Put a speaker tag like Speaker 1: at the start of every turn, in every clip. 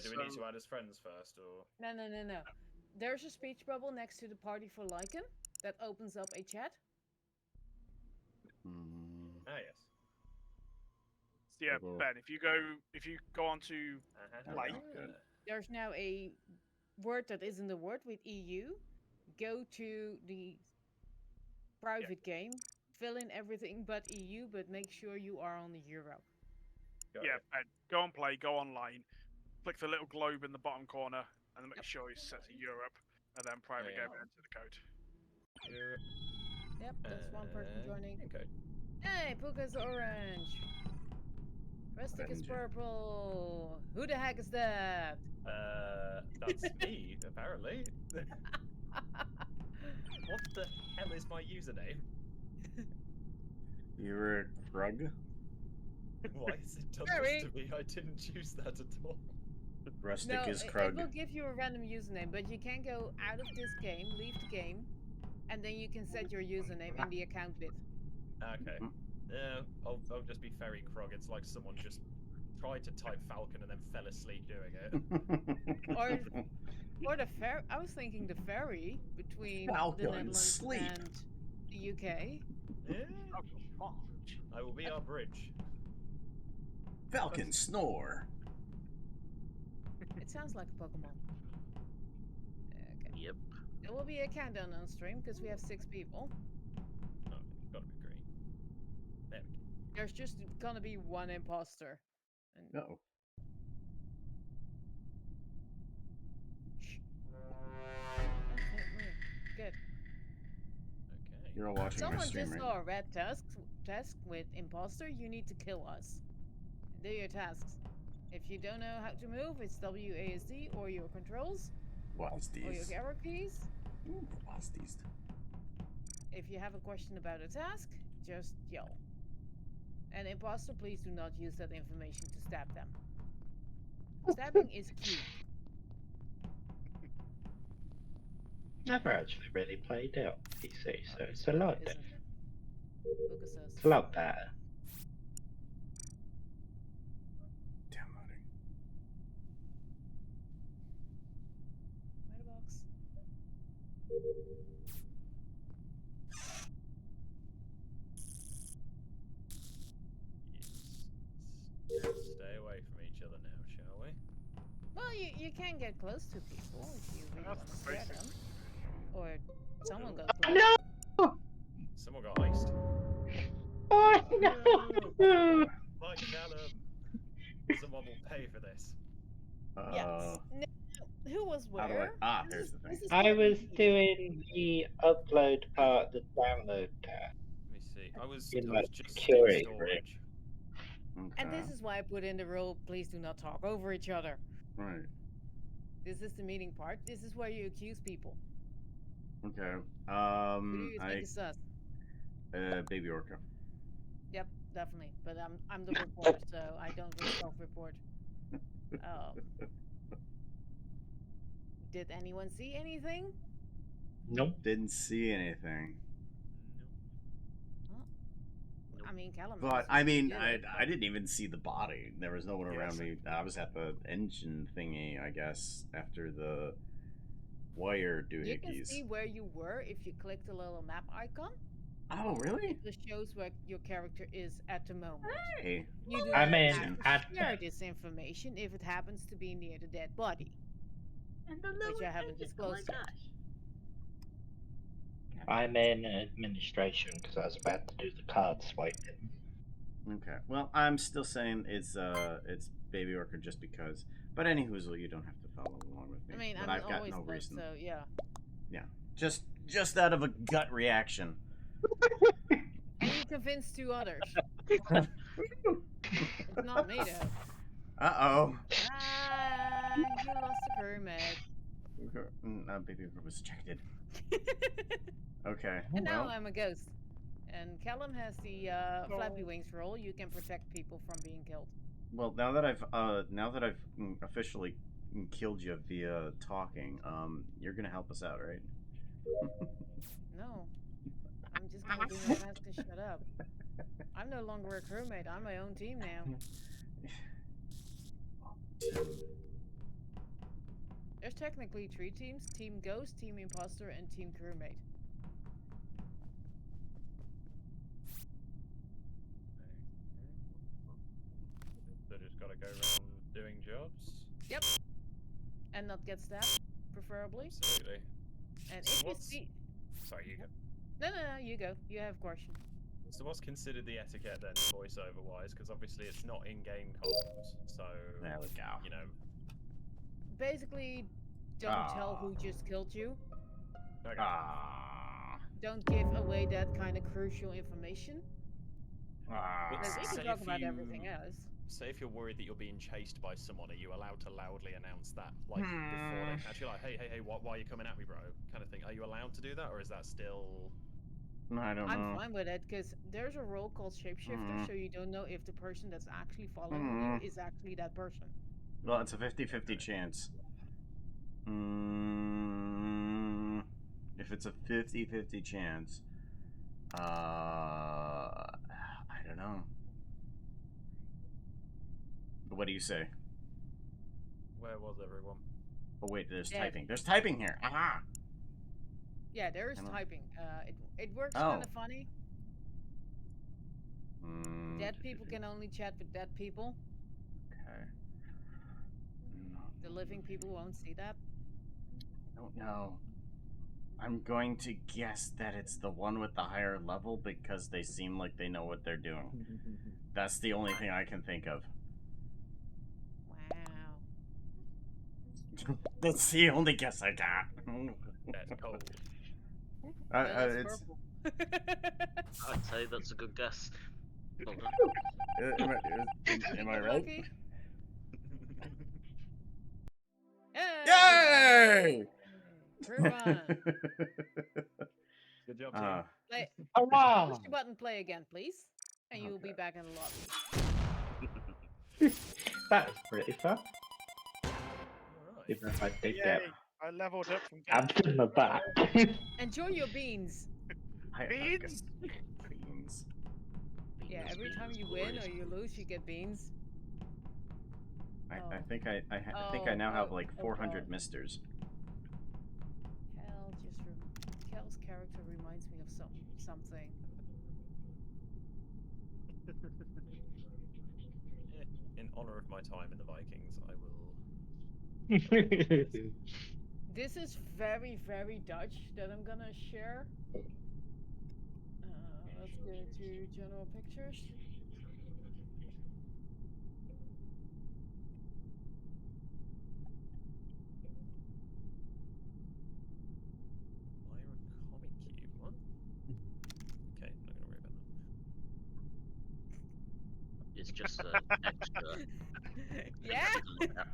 Speaker 1: Do we need to add as friends first, or?
Speaker 2: No. There's a speech bubble next to the party for Lychen that opens up a chat.
Speaker 1: Ah, yes.
Speaker 3: So yeah, Ben, if you go onto like,
Speaker 2: there's now a word that isn't a word with EU. Go to the private game, fill in everything but EU, but make sure you are on the Europe.
Speaker 3: Ben, go on play, go online, click the little globe in the bottom corner, and make sure it's set to Europe, and then private game and enter the code.
Speaker 1: Europe.
Speaker 2: Yep, that's one person joining.
Speaker 1: Okay.
Speaker 2: Hey, Puka's orange. Rustic is purple. Who the heck is that?
Speaker 1: That's me, apparently. What the hell is my username?
Speaker 4: You're a Krug?
Speaker 1: Why is it done this to me? I didn't choose that at all.
Speaker 4: Rustic is Krug.
Speaker 2: It will give you a random username, but you can go out of this game, leave the game, and then you can set your username in the account bit.
Speaker 1: Okay. Yeah, I'll just be Ferry Krug. It's like someone just tried to type Falcon and then fell asleep doing it.
Speaker 2: or the ferry. I was thinking the ferry between
Speaker 4: Falcon,
Speaker 2: the Netherlands
Speaker 4: sleep.
Speaker 2: and the UK.
Speaker 1: Yeah. I will be our bridge.
Speaker 4: Falcon, snore.
Speaker 2: It sounds like a Pokemon. Okay.
Speaker 5: Yep.
Speaker 2: There will be a countdown on stream because we have 6 people.
Speaker 1: Oh, gotta be green. There we go.
Speaker 2: There's just gonna be one imposter. And...
Speaker 4: Uh-oh.
Speaker 2: Good.
Speaker 1: Okay.
Speaker 4: You're all watching
Speaker 2: Someone
Speaker 4: my stream,
Speaker 2: just saw a red task with imposter. You need to kill us. Do your tasks. If you don't know how to move, it's WASD or your controls.
Speaker 4: WASD.
Speaker 2: Or your arrow keys.
Speaker 4: WASD.
Speaker 2: If you have a question about a task, just yell. And imposter, please do not use that information to stab them. Stabbing is cute.
Speaker 5: Never actually really played out PC, so it's a lot better. It's
Speaker 2: a
Speaker 5: lot better.
Speaker 4: Downloading.
Speaker 2: Box.
Speaker 1: Stay away from each other now, shall we?
Speaker 2: Well, you can get close to people if you really want to scare them. Or someone got close.
Speaker 5: No!
Speaker 1: Someone got iced.
Speaker 5: Oh no!
Speaker 1: Like Callum. Someone will pay for this.
Speaker 2: Yes. No, who was where?
Speaker 4: Here's the thing.
Speaker 5: I was doing the upload part, the download task.
Speaker 1: Let me see. I was just
Speaker 5: security
Speaker 1: storage.
Speaker 4: Okay.
Speaker 2: And this is why I put in the rule, please do not talk over each other.
Speaker 4: Right.
Speaker 2: This is the meeting part. This is where you accuse people.
Speaker 4: Okay.
Speaker 2: Who do you think is sus?
Speaker 4: Baby Orca.
Speaker 2: Yep, definitely. But I'm the reporter, so I don't really self-report. Did anyone see anything?
Speaker 5: Nope.
Speaker 4: Didn't see anything.
Speaker 2: I mean, Callum.
Speaker 4: But I mean, I didn't even see the body. There was no one around me. I was at the engine thingy, I guess, after the wire doohickeys.
Speaker 2: You can see where you were if you click the little map icon.
Speaker 4: Oh, really?
Speaker 2: It shows where your character is at the moment.
Speaker 4: Hey.
Speaker 2: You do
Speaker 5: I mean,
Speaker 2: have to share this information if it happens to be near the dead body. Which I haven't disclosed yet.
Speaker 5: I'm in administration because I was about to do the card swiping.
Speaker 4: Okay. Well, I'm still saying it's Baby Orca just because. But anywhoozle, you don't have to follow along with me.
Speaker 2: I mean,
Speaker 4: but
Speaker 2: I'm
Speaker 4: I've got
Speaker 2: always
Speaker 4: no
Speaker 2: good,
Speaker 4: reason.
Speaker 2: so yeah.
Speaker 4: Yeah. Just out of a gut reaction.
Speaker 2: And you convinced 2 others. It's not me though.
Speaker 4: Uh-oh.
Speaker 2: You lost the crewmate.
Speaker 4: No, Baby Orca was ejected. Okay.
Speaker 2: And now I'm a ghost. And Callum has the flappy wings roll. You can protect people from being killed.
Speaker 4: Well, now that I've officially killed you via talking, you're gonna help us out, right?
Speaker 2: No. I'm just gonna do my best to shut up. I'm no longer a crewmate. I'm my own team now. technically 3 teams: Team Ghost, Team Imposter, and Team Crewmate.
Speaker 1: So just gotta go around doing jobs.
Speaker 2: Yep. And not get stabbed, preferably.
Speaker 1: Absolutely.
Speaker 2: And
Speaker 1: So
Speaker 2: if you
Speaker 1: what's-
Speaker 2: see...
Speaker 1: Sorry, you go.
Speaker 2: No, you go. You have a question.
Speaker 1: So what's considered the etiquette then, voiceover wise? Because obviously it's not in-game comms, so
Speaker 4: There we go.
Speaker 1: you know.
Speaker 2: Basically, don't tell who just killed you.
Speaker 1: Okay.
Speaker 2: Don't give away that kind of crucial information.
Speaker 1: But
Speaker 2: Like, we can
Speaker 1: say
Speaker 2: talk
Speaker 1: if
Speaker 2: about
Speaker 1: you-
Speaker 2: everything else.
Speaker 1: Say if you're worried that you're being chased by someone, are you allowed to loudly announce that, like before they catch you? Like, hey, why are you coming at me, bro? Kind of thing. Are you allowed to do that, or is that still?
Speaker 4: I don't
Speaker 2: I'm
Speaker 4: know.
Speaker 2: fine with it, because there's a role called shapeshifter, so you don't know if the person that's actually following you is actually that person.
Speaker 4: Well, it's a 50-50 chance. If it's a 50-50 chance, I don't know. What do you say?
Speaker 1: Where was everyone?
Speaker 4: Oh wait, there's
Speaker 2: Yeah.
Speaker 4: typing. There's typing here. Aha!
Speaker 2: Yeah, there is
Speaker 4: Hello.
Speaker 2: typing. It works
Speaker 4: Oh.
Speaker 2: kind of funny. Dead people can only chat with dead people.
Speaker 4: Okay.
Speaker 2: The living people won't see that.
Speaker 4: I don't know. I'm going to guess that it's the one with the higher level because they seem like they know what they're doing. That's the only thing I can think of.
Speaker 2: Wow.
Speaker 4: That's the only guess I got.
Speaker 1: That's cold.
Speaker 2: Well, it's
Speaker 4: It's,
Speaker 2: purple.
Speaker 6: I'd say that's a good guess. Well done.
Speaker 4: am
Speaker 2: You
Speaker 4: I
Speaker 2: get
Speaker 4: right?
Speaker 2: lucky. Yay!
Speaker 4: Yay!
Speaker 2: Prove on.
Speaker 1: Good job, team.
Speaker 2: Play.
Speaker 5: Hurrah!
Speaker 2: Push the button play again, please. And you will be
Speaker 4: Okay.
Speaker 2: back in the lobby.
Speaker 5: That was pretty fun.
Speaker 1: Alright.
Speaker 5: Even if I did get
Speaker 3: Yay! I leveled up from
Speaker 5: stabbed in the back.
Speaker 2: Enjoy your beans.
Speaker 3: Beans?
Speaker 4: Beans.
Speaker 2: Yeah, every time you win or you lose, you get beans.
Speaker 4: I
Speaker 2: Oh.
Speaker 4: think I think I now have like
Speaker 2: Oh
Speaker 4: 400
Speaker 2: God.
Speaker 4: misters.
Speaker 2: Kel's character reminds me of something.
Speaker 1: In honor of my time in the Vikings, I will.
Speaker 2: This is very, very Dutch that I'm gonna share. Let's go to general pictures.
Speaker 1: Myra Comic Cube. What? Okay, not gonna worry about that.
Speaker 6: It's just extra.
Speaker 2: Yeah,
Speaker 6: to look at.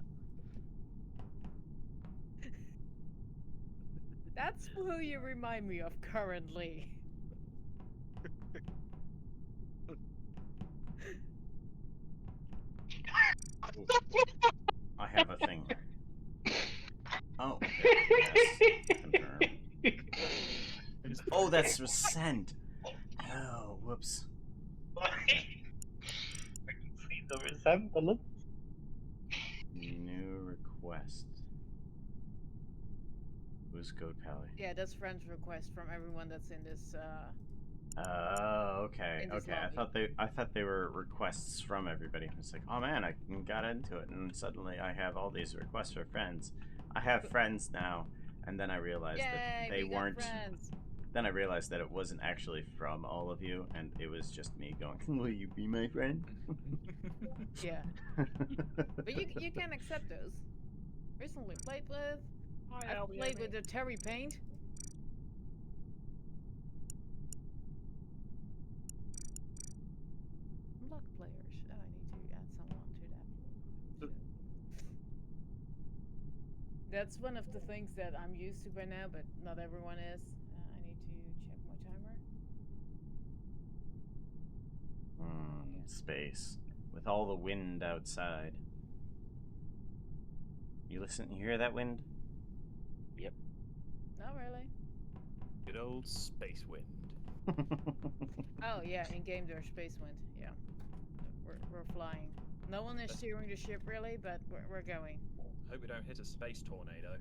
Speaker 2: that's who you remind me of currently.
Speaker 4: I have a thing here. Oh, yes. Confirm. Oh, that's resent. Oh, whoops.
Speaker 5: I can see the resemblance.
Speaker 4: New request. Who's Goat Pally?
Speaker 2: Yeah, that's friend's request from everyone that's in this.
Speaker 4: Oh, okay,
Speaker 2: In this
Speaker 4: okay.
Speaker 2: lobby.
Speaker 4: I thought they were requests from everybody. It's like, oh man, I got into it, and suddenly I have all these requests for friends. I have friends now, and then I realized
Speaker 2: Yay,
Speaker 4: that they
Speaker 2: we got
Speaker 4: weren't.
Speaker 2: friends.
Speaker 4: Then I realized that it wasn't actually from all of you, and it was just me going, "Will you be my friend?"
Speaker 2: Yeah, but you can accept those. Recently played with. I've played with the Terry Paint. Block players. Oh, I need to add someone to that. That's one of the things that I'm used to by now, but not everyone is. I need to check my timer.
Speaker 4: Space. With all the wind outside. You listen, you hear that wind?
Speaker 2: Not really.
Speaker 1: Good old space wind.
Speaker 2: Oh yeah, in game there's space wind. Yeah, we're flying. No one is steering the ship really, but we're going.
Speaker 1: Hope we don't hit a space tornado.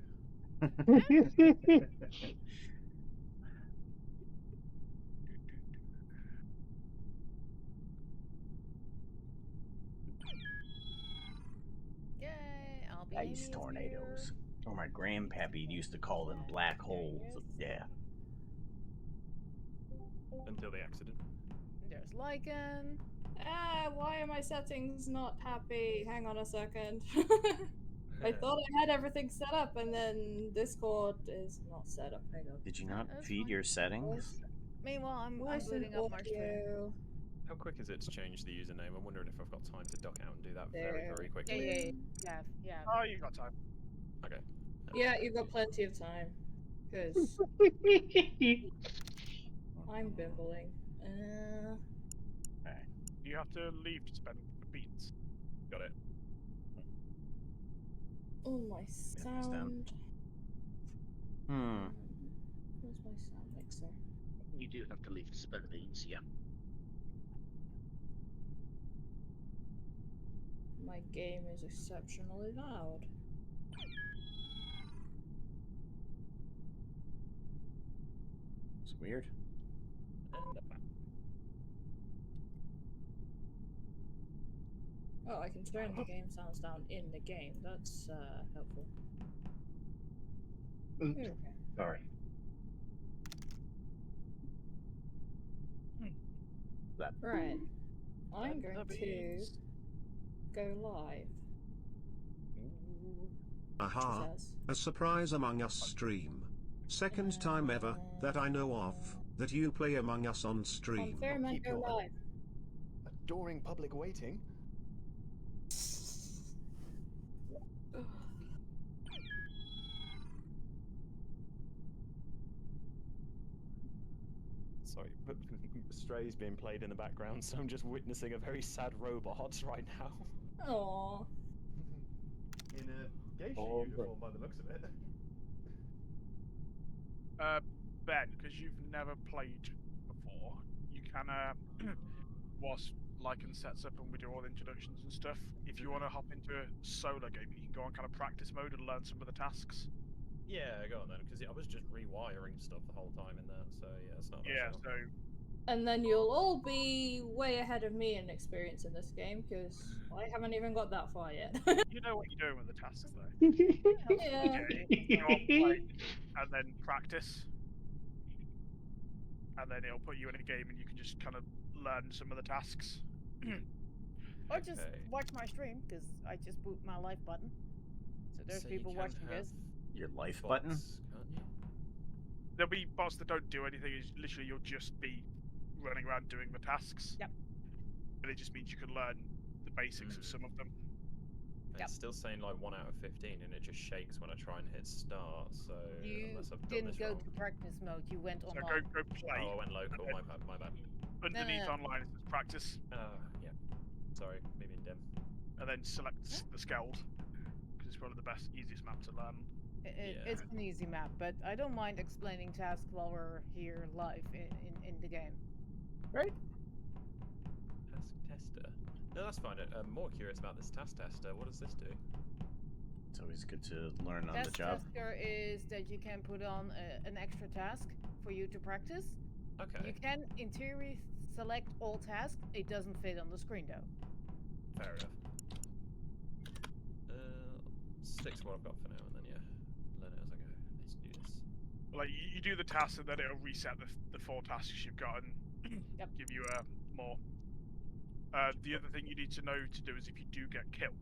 Speaker 2: Yay! I'll be
Speaker 4: Ice
Speaker 2: Amy as
Speaker 4: tornadoes.
Speaker 2: here.
Speaker 4: Or my grandpappy used to call them black holes of death.
Speaker 1: Until the accident.
Speaker 2: There's Lychen.
Speaker 7: Why are my settings not happy? Hang on a second. I thought I had everything set up, and then Discord is not set up. Hang on.
Speaker 4: Did you not
Speaker 2: That's
Speaker 4: feed
Speaker 2: fine.
Speaker 4: your settings?
Speaker 2: Meanwhile, I'm
Speaker 7: Voice and
Speaker 2: booting up my stream.
Speaker 7: audio.
Speaker 1: How quick is it to change the username? I'm wondering if I've got time to duck out and do that very,
Speaker 7: There.
Speaker 1: very
Speaker 2: Yeah,
Speaker 1: quickly.
Speaker 2: yeah.
Speaker 3: Oh, you got time.
Speaker 1: Okay.
Speaker 7: Yeah, you've got plenty of time. Because I'm bimbling.
Speaker 3: You have to leave to spend the beats.
Speaker 1: Got it.
Speaker 7: Oh, my sound. Where's my sound mixer?
Speaker 6: You do have to leave to spell beans, yeah.
Speaker 7: My game is exceptionally loud.
Speaker 4: It's weird.
Speaker 7: Oh, I can turn the game sounds down in the game. That's helpful.
Speaker 5: Oops,
Speaker 7: Okay.
Speaker 5: sorry.
Speaker 7: Right. I'm going to go live.
Speaker 8: Aha,
Speaker 7: It says.
Speaker 8: a surprise Among Us stream. Second time ever, that I know of, that you play Among Us on stream.
Speaker 7: Confirm and
Speaker 1: Keep
Speaker 7: go
Speaker 1: your
Speaker 7: live.
Speaker 1: adoring public waiting. Sorry, but Stray's being played in the background, so I'm just witnessing a very sad robot right now.
Speaker 7: Aww.
Speaker 1: In a geisha
Speaker 5: Oh,
Speaker 1: uniform, by the looks of it.
Speaker 3: Ben, because you've never played before, you can, whilst Lychen sets up and we do all the introductions and stuff, if you want to hop into a solo game, you can go on kind of practice mode and learn some of the tasks.
Speaker 1: Yeah, go on then, because I was just rewiring stuff the whole time in that, so yeah, it's not a bad
Speaker 3: Yeah,
Speaker 1: shout.
Speaker 3: so
Speaker 7: And then you'll all be way ahead of me in experience in this game, because I haven't even got that far yet.
Speaker 3: you know what you're doing with the tasks, though.
Speaker 7: Yeah.
Speaker 3: Go on, play, and then practice. And then it'll put you in a game and you can just kind of learn some of the tasks.
Speaker 2: Or just
Speaker 1: Okay.
Speaker 2: watch my stream, because I just boot my live button. So there's
Speaker 1: So you
Speaker 2: people
Speaker 1: can
Speaker 2: watching
Speaker 1: have
Speaker 2: this.
Speaker 4: Your life
Speaker 1: bots,
Speaker 4: button?
Speaker 1: can't you?
Speaker 3: There'll be bots that don't do anything, it's literally you'll just be running around doing the tasks.
Speaker 2: Yep.
Speaker 3: But it just means you can learn the basics of some of them.
Speaker 1: It's still saying like 1 out of 15, and it just shakes when I try and hit start. So
Speaker 2: You
Speaker 1: unless I've done
Speaker 2: didn't
Speaker 1: this
Speaker 2: go
Speaker 1: wrong.
Speaker 2: to practice mode, you went
Speaker 3: So
Speaker 2: online.
Speaker 3: go play.
Speaker 1: Oh, I went local. My bad. My bad.
Speaker 3: Underneath
Speaker 2: no.
Speaker 3: online it says practice,
Speaker 1: Yeah. Sorry, maybe in dim.
Speaker 3: and then select the Skeld, because it's one of the best, easiest maps to learn.
Speaker 1: Yeah.
Speaker 2: It's an easy map, but I don't mind explaining tasks while we're here live in the game.
Speaker 4: Right?
Speaker 1: Task tester. No, that's fine. I'm more curious about this task tester. What does this do?
Speaker 4: It's always good to learn on the
Speaker 2: Task
Speaker 4: job.
Speaker 2: tester is that you can put on an extra task for you to practice.
Speaker 1: Okay.
Speaker 2: You can, in theory, select all tasks. It doesn't fit on the screen, though.
Speaker 1: Fair enough. Stick to what I've got for now, and then learn it as I go. Let's do this.
Speaker 3: Like you do the tasks and then it'll reset the 4 tasks you've got and
Speaker 2: Yep.
Speaker 3: give you more. The other thing you need to know to do is if you do get killed,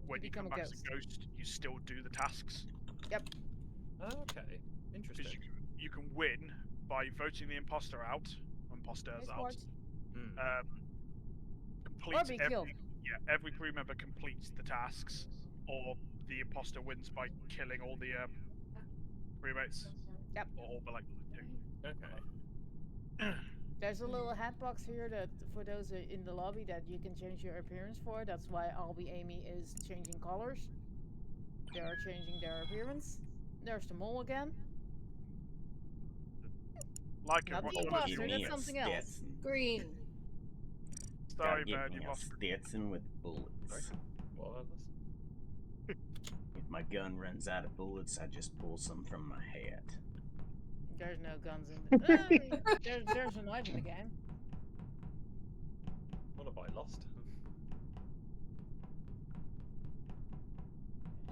Speaker 3: when you
Speaker 2: become
Speaker 3: come
Speaker 2: a
Speaker 3: back as a ghost, you still do the tasks.
Speaker 1: Oh, okay. Interesting.
Speaker 3: Because you can win by voting the imposter out, or imposters
Speaker 2: Nice
Speaker 3: out.
Speaker 2: words.
Speaker 3: Complete
Speaker 2: Or be killed.
Speaker 3: every crew member completes the tasks, or the imposter wins by killing all the crewmates.
Speaker 2: Yep.
Speaker 3: Or the
Speaker 1: Okay.
Speaker 2: There's a little hat box here that for those in the lobby that you can change your appearance for. That's why Albie Amy is changing colors. They are changing their appearance. There's the mole again.
Speaker 3: Like
Speaker 2: Not
Speaker 3: what
Speaker 2: the
Speaker 3: colours
Speaker 2: imposter,
Speaker 3: you
Speaker 2: that's
Speaker 3: want?
Speaker 2: something else.
Speaker 7: Green.
Speaker 3: Sorry,
Speaker 4: Gotta
Speaker 3: man,
Speaker 4: get
Speaker 3: you
Speaker 4: me a
Speaker 3: lost.
Speaker 4: Stetson with bullets.
Speaker 1: Sorry? What was this?
Speaker 4: my gun runs out of bullets, I just pull some from my hat.
Speaker 2: There's no guns in the. There's a knife in the game.
Speaker 1: What have I lost?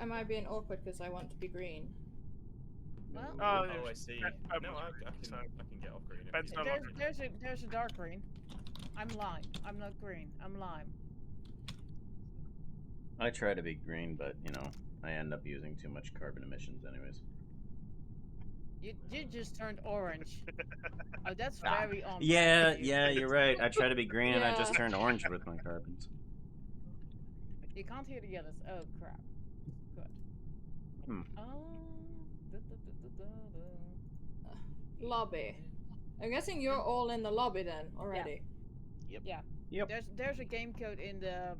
Speaker 7: Am I being awkward because I want to be green?
Speaker 2: Well,
Speaker 1: Oh, I see.
Speaker 3: Ben
Speaker 1: No,
Speaker 3: was
Speaker 1: I
Speaker 3: green,
Speaker 1: can
Speaker 3: so
Speaker 1: get off green. if
Speaker 3: Ben's
Speaker 1: you
Speaker 3: no
Speaker 1: want.
Speaker 3: longer
Speaker 2: there's a dark green. I'm lime. I'm not green. I'm lime.
Speaker 4: I try to be green, but you know, I end up using too much carbon emissions anyways.
Speaker 2: You just turned orange. Oh, that's
Speaker 4: Ah,
Speaker 2: very on.
Speaker 4: Yeah, yeah, you're right. I try to be green and I just
Speaker 7: Yeah.
Speaker 4: turned orange with my carbons.
Speaker 2: You can't hear the yellows. Oh crap. Good.
Speaker 4: Hmm.
Speaker 7: Lobby. I'm guessing you're all in the lobby then already.
Speaker 2: Yeah.
Speaker 4: Yep.
Speaker 2: There's a game code in the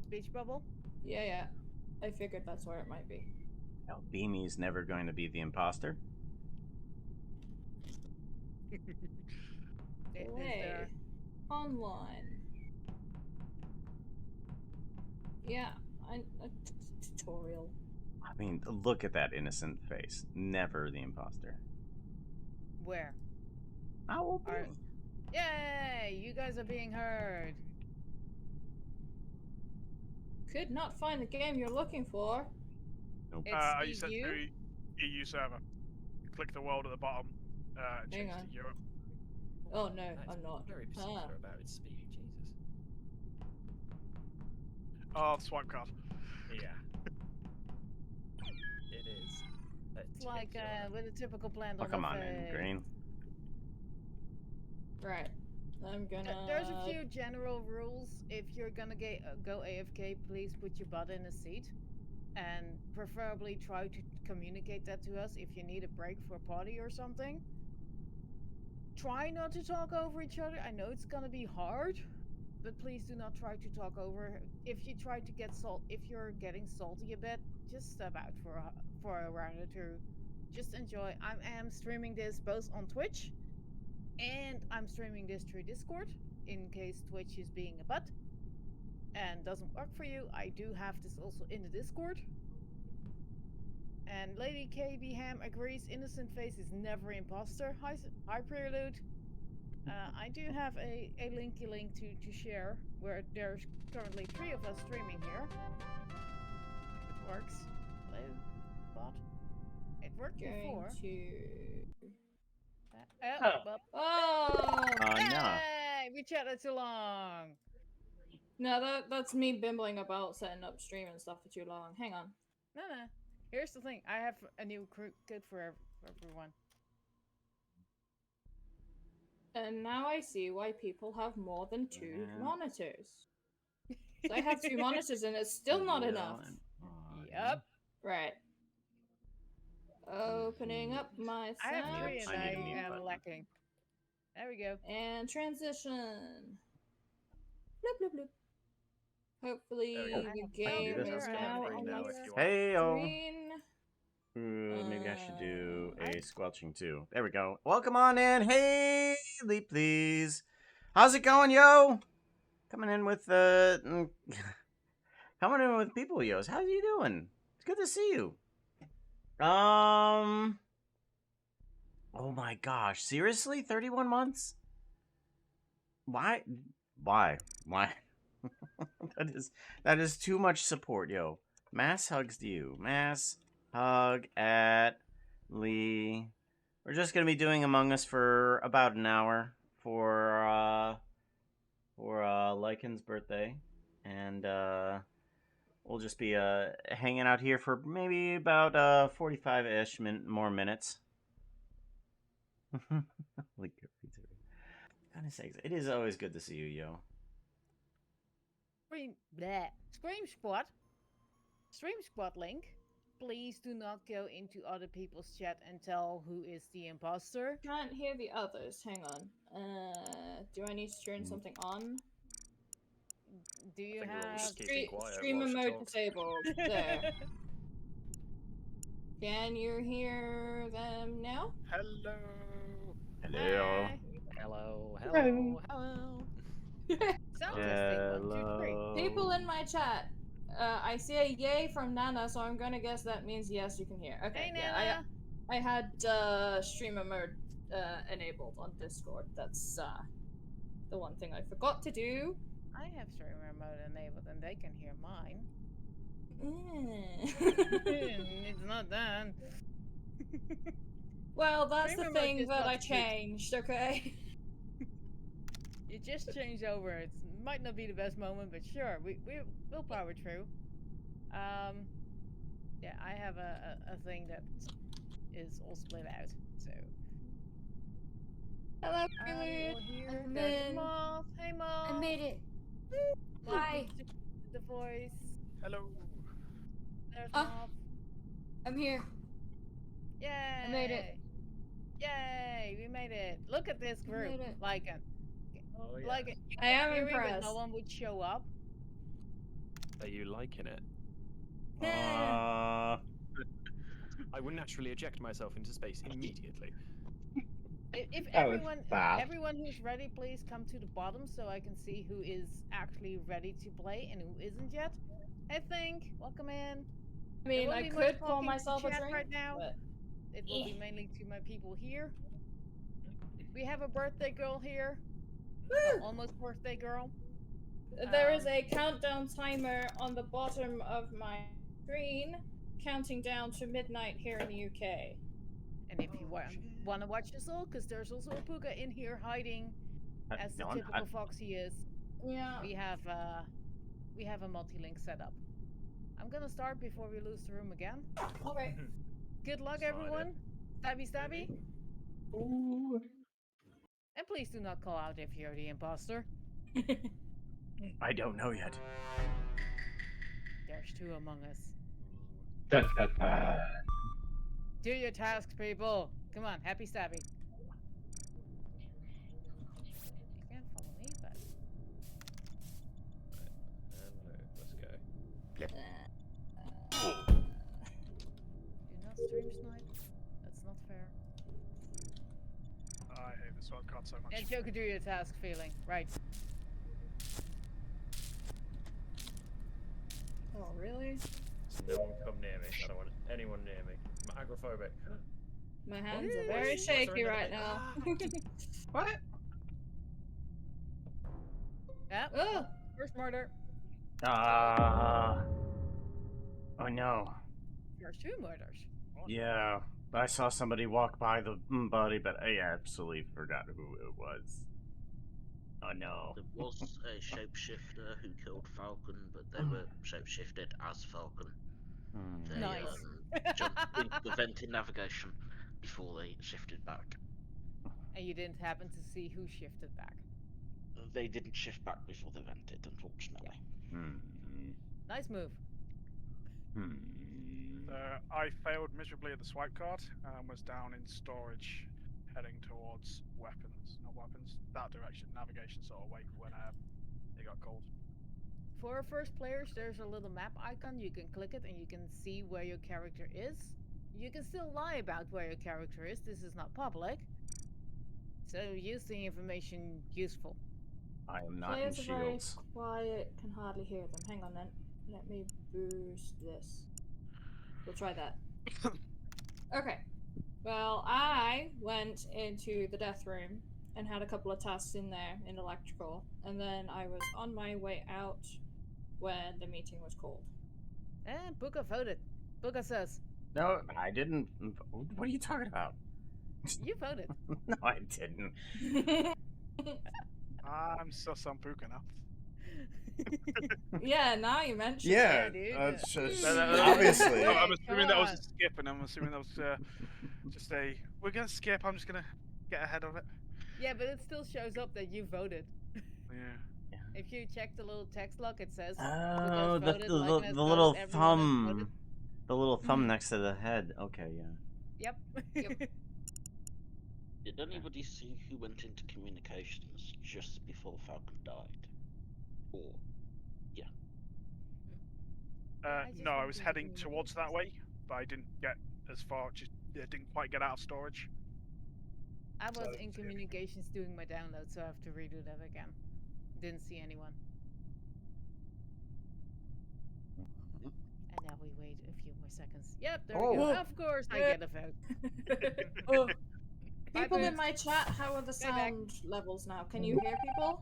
Speaker 2: speech bubble.
Speaker 7: Yeah. I figured that's where it might be.
Speaker 4: Now, Beamy's never going to be the imposter.
Speaker 2: It is
Speaker 7: Play
Speaker 2: there.
Speaker 7: online. Yeah, a tutorial.
Speaker 4: I mean, look at that innocent face. Never the imposter.
Speaker 2: Where?
Speaker 4: Owl
Speaker 2: Are-
Speaker 4: Beamy.
Speaker 2: Yay! You guys are being heard.
Speaker 7: Could not find the game you're looking for.
Speaker 4: Nope.
Speaker 3: you
Speaker 2: It's
Speaker 3: sent
Speaker 2: EU.
Speaker 3: to EU server. Click the world at the bottom and change
Speaker 7: Hang on.
Speaker 3: to Europe.
Speaker 7: Oh no,
Speaker 1: That's
Speaker 7: I'm not.
Speaker 1: very particular about its speed. Jesus.
Speaker 3: Oh, the swipe card.
Speaker 1: Yeah. It is.
Speaker 2: It's like
Speaker 1: particular.
Speaker 2: with a typical plant
Speaker 4: Oh,
Speaker 2: on
Speaker 4: come
Speaker 2: the
Speaker 4: on in,
Speaker 2: face.
Speaker 4: green.
Speaker 7: Right. I'm gonna.
Speaker 2: There's a few general rules. If you're gonna go AFK, please put your butt in a seat, and preferably try to communicate that to us if you need a break for a party or something. Try not to talk over each other. I know it's gonna be hard, but please do not try to talk over. If you try to get if you're getting salty a bit, just step out for a round or two. Just enjoy. I am streaming this both on Twitch, and I'm streaming this through Discord in case Twitch is being a butt and doesn't work for you. I do have this also in the Discord. And Lady KB Ham agrees, innocent face is never imposter. Hi Prelude. I do have a linky link to share where there's currently 3 of us streaming here. It works. Hello, bot. It worked before.
Speaker 7: Oh
Speaker 4: No.
Speaker 2: Hey, we chatted too long.
Speaker 7: no, that's me bimbling about setting up stream and stuff for too long. Hang on.
Speaker 2: No. Here's the thing. I have a new code for everyone.
Speaker 7: And now I see why people have more than 2
Speaker 4: Yeah.
Speaker 7: monitors. So I have 2 monitors and it's still not enough.
Speaker 2: Yep.
Speaker 7: Right. Opening up my
Speaker 2: I have 3
Speaker 7: Snapchat.
Speaker 2: and
Speaker 4: I need a mute
Speaker 2: I am
Speaker 4: button.
Speaker 2: lacking. There we go.
Speaker 7: And transition. Bloop, bloop, bloop. Hopefully
Speaker 1: There we go.
Speaker 7: the
Speaker 2: I have
Speaker 7: game
Speaker 4: fun.
Speaker 7: is
Speaker 2: I
Speaker 7: now
Speaker 2: have
Speaker 7: on
Speaker 2: green
Speaker 7: my
Speaker 2: now
Speaker 1: if you want.
Speaker 4: Hey yo.
Speaker 7: screen.
Speaker 4: Maybe I should do a
Speaker 2: I-
Speaker 4: squelching too. There we go. Welcome on in. Hey, please. How's it going, yo? Coming in with coming in with people, yos. How you doing? It's good to see you. Oh my gosh, seriously? 31 months? Why? that is too much support, yo. Mass hugs to you. Mass hug at Lee. We're just gonna be doing Among Us for about an hour for Lychen's birthday, and we'll just be hanging out here for maybe about 45-ish more minutes. Goodness sakes, it is always good to see you, yo.
Speaker 2: Stream squad link. Please do not go into other people's chat and tell who is the imposter.
Speaker 7: Can't hear the others. Hang on. Do I need to turn something on?
Speaker 2: Do you
Speaker 1: think we're all
Speaker 2: have
Speaker 1: just keeping quiet
Speaker 7: Streamer
Speaker 1: while she
Speaker 7: mode
Speaker 1: talks.
Speaker 7: disabled. There. Can you hear them now?
Speaker 3: Hello.
Speaker 4: Hello.
Speaker 2: Hi.
Speaker 1: Hello.
Speaker 5: Hello.
Speaker 2: Sound testing 1, 2, 3.
Speaker 4: Hello.
Speaker 7: People in my chat. I see a yay from Nana, so I'm gonna guess that means yes, you can hear. Okay,
Speaker 2: Hey,
Speaker 7: yeah,
Speaker 2: Nana.
Speaker 7: I had streamer mode enabled on Discord. That's the one thing I forgot to do.
Speaker 2: I have streamer mode enabled, and they can hear mine. It's not done.
Speaker 7: Well, that's the
Speaker 2: Streamer mode
Speaker 7: thing
Speaker 2: just
Speaker 7: that
Speaker 2: got
Speaker 7: I
Speaker 2: switched.
Speaker 7: changed. Okay.
Speaker 2: It just changed over. It might not be the best moment, but sure, we'll power through. Yeah, I have a thing that is all split out. So
Speaker 7: Hello,
Speaker 2: you're
Speaker 7: Prelude.
Speaker 2: here.
Speaker 7: I'm
Speaker 2: There's
Speaker 7: in.
Speaker 2: Moth. Hey, Moth.
Speaker 7: I made it.
Speaker 2: Moth
Speaker 7: Hi.
Speaker 2: needs to do the voice.
Speaker 3: Hello.
Speaker 2: There's
Speaker 7: Ah.
Speaker 2: Moth.
Speaker 7: I'm here.
Speaker 2: Yay!
Speaker 7: I made it.
Speaker 2: Yay! We made it. Look at this group.
Speaker 7: made it.
Speaker 2: Lychen.
Speaker 1: Oh, yeah.
Speaker 2: Lychen, you
Speaker 7: I am
Speaker 2: kept hearing that
Speaker 7: impressed.
Speaker 2: no one would show up.
Speaker 1: Are you liking it?
Speaker 4: Uh,
Speaker 1: I would naturally eject myself into space immediately.
Speaker 2: If
Speaker 5: That was
Speaker 2: everyone,
Speaker 5: bad.
Speaker 2: everyone who's ready, please come to the bottom so I can see who is actually ready to play and who isn't yet. Hey, Think, welcome in.
Speaker 7: I mean,
Speaker 2: won't
Speaker 7: I
Speaker 2: be much
Speaker 7: could call
Speaker 2: talking to
Speaker 7: myself a
Speaker 2: chat
Speaker 7: drink,
Speaker 2: right now.
Speaker 7: but
Speaker 2: It will be mainly to my people here. We have a birthday girl here. Well, almost birthday girl.
Speaker 7: there is a countdown timer on the bottom of my screen, counting down to midnight here in the UK.
Speaker 2: And if you want to watch us all, because there's also a Puka in here hiding, as the
Speaker 4: no, I'm
Speaker 2: typical
Speaker 4: not.
Speaker 2: fox he is.
Speaker 7: Yeah.
Speaker 2: We have a multi-link set up. I'm gonna start before we lose the room again.
Speaker 7: Okay.
Speaker 2: Good luck,
Speaker 1: Slide
Speaker 2: everyone. Stabby, stabby.
Speaker 5: Ooh.
Speaker 2: And please do not call out if you're the imposter.
Speaker 4: I don't know yet.
Speaker 2: There's two among us.
Speaker 5: Dun, dun, dun.
Speaker 2: Do your tasks, people. Come on, happy stabby. You can't follow me, but
Speaker 1: Let's go.
Speaker 2: do not stream snipe. That's not fair.
Speaker 3: I hate this one card so much.
Speaker 2: And Joker, do your task feeling. Right.
Speaker 7: Oh, really?
Speaker 1: No one come near me. I don't want anyone near me. I'm agoraphobic.
Speaker 7: My hands
Speaker 2: Ooh,
Speaker 7: are very
Speaker 1: what's there in
Speaker 7: shaky
Speaker 1: the
Speaker 7: right
Speaker 1: bag?
Speaker 7: now.
Speaker 5: What?
Speaker 2: Yep.
Speaker 7: Oh,
Speaker 2: First murder.
Speaker 4: Oh no.
Speaker 2: There's two murders.
Speaker 4: Yeah, I saw somebody walk by the body, but I absolutely forgot who it was. Oh no.
Speaker 6: There was a shapeshifter who killed Falcon, but they were shapeshifted as Falcon. They
Speaker 2: Nice.
Speaker 6: jumped into the vented navigation before they shifted back.
Speaker 2: And you didn't happen to see who shifted back.
Speaker 6: They didn't shift back before they vented, unfortunately.
Speaker 2: Nice move.
Speaker 3: I failed miserably at the swipe card and was down in storage, heading towards weapons. Not weapons, that direction, navigation sort of way when it got cold.
Speaker 2: For our first players, there's a little map icon. You can click it and you can see where your character is. You can still lie about where your character is. This is not public. So use the information useful.
Speaker 4: I am not in
Speaker 7: players are very
Speaker 4: shields.
Speaker 7: quiet, can hardly hear them. Hang on then. Let me boost this. We'll try that. Okay. Well, I went into the death room and had a couple of tasks in there in electrical, and then I was on my way out when the meeting was called.
Speaker 2: And Buka voted. Buka says,
Speaker 4: No, I didn't. What are you talking about?
Speaker 2: you voted.
Speaker 4: No, I didn't.
Speaker 3: I'm sus on Puka now.
Speaker 7: Yeah, now you mention
Speaker 4: Yeah,
Speaker 2: Yeah, dude.
Speaker 4: that's just
Speaker 3: No.
Speaker 4: obviously.
Speaker 2: Wait,
Speaker 3: I'm assuming that was
Speaker 2: come
Speaker 3: a skip, and I'm assuming that was just a. We're gonna skip. I'm just gonna get ahead of it.
Speaker 2: Yeah, but it still shows up that you voted.
Speaker 3: Yeah.
Speaker 2: If you check the little text log, it says,
Speaker 4: Oh,
Speaker 2: Buka's
Speaker 4: the,
Speaker 2: voted,
Speaker 4: the,
Speaker 2: Lychen
Speaker 4: the,
Speaker 2: has
Speaker 4: the little
Speaker 2: voted, everyone has voted.
Speaker 4: thumb. The little thumb next to the head. Okay, yeah.
Speaker 2: Yep.
Speaker 6: Did anybody see who went into communications just before Falcon died? Or
Speaker 2: I just
Speaker 3: No, I
Speaker 2: went
Speaker 3: was
Speaker 2: into
Speaker 3: heading towards that way,
Speaker 2: communications.
Speaker 3: but I didn't get as far. Just didn't quite get out of storage.
Speaker 2: I was
Speaker 3: So,
Speaker 2: in communications doing my download, so I have to redo that again. Didn't see anyone. more seconds. Yep, there we
Speaker 4: Oh.
Speaker 2: go. Of course, I get a vote.
Speaker 7: Oh.
Speaker 2: Bye,
Speaker 7: People in
Speaker 2: Boots.
Speaker 7: my chat, how are the
Speaker 2: Stay back.
Speaker 7: sound levels now? Can you hear people?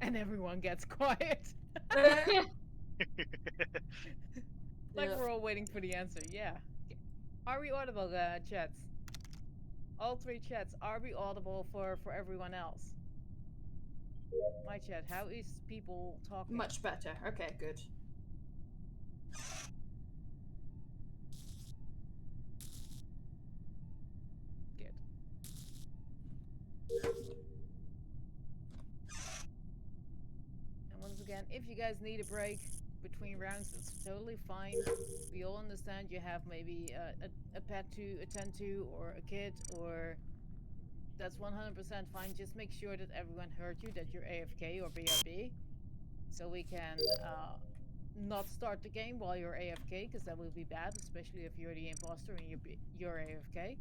Speaker 2: And everyone gets quiet. Like
Speaker 7: Yeah.
Speaker 2: we're all waiting for the answer. Yeah. Are we audible, chats? All three chats. Are we audible for everyone else? My chat. How is people talking?
Speaker 7: Much better. Okay, good.
Speaker 2: Good. And once again, if you guys need a break between rounds, it's totally fine. We all understand you have maybe a pet to attend to, or a kid, or that's 100% fine. Just make sure that everyone heard you, that you're AFK or BRB, so we can not start the game while you're AFK, because that will be bad, especially if you're the imposter and you're AFK.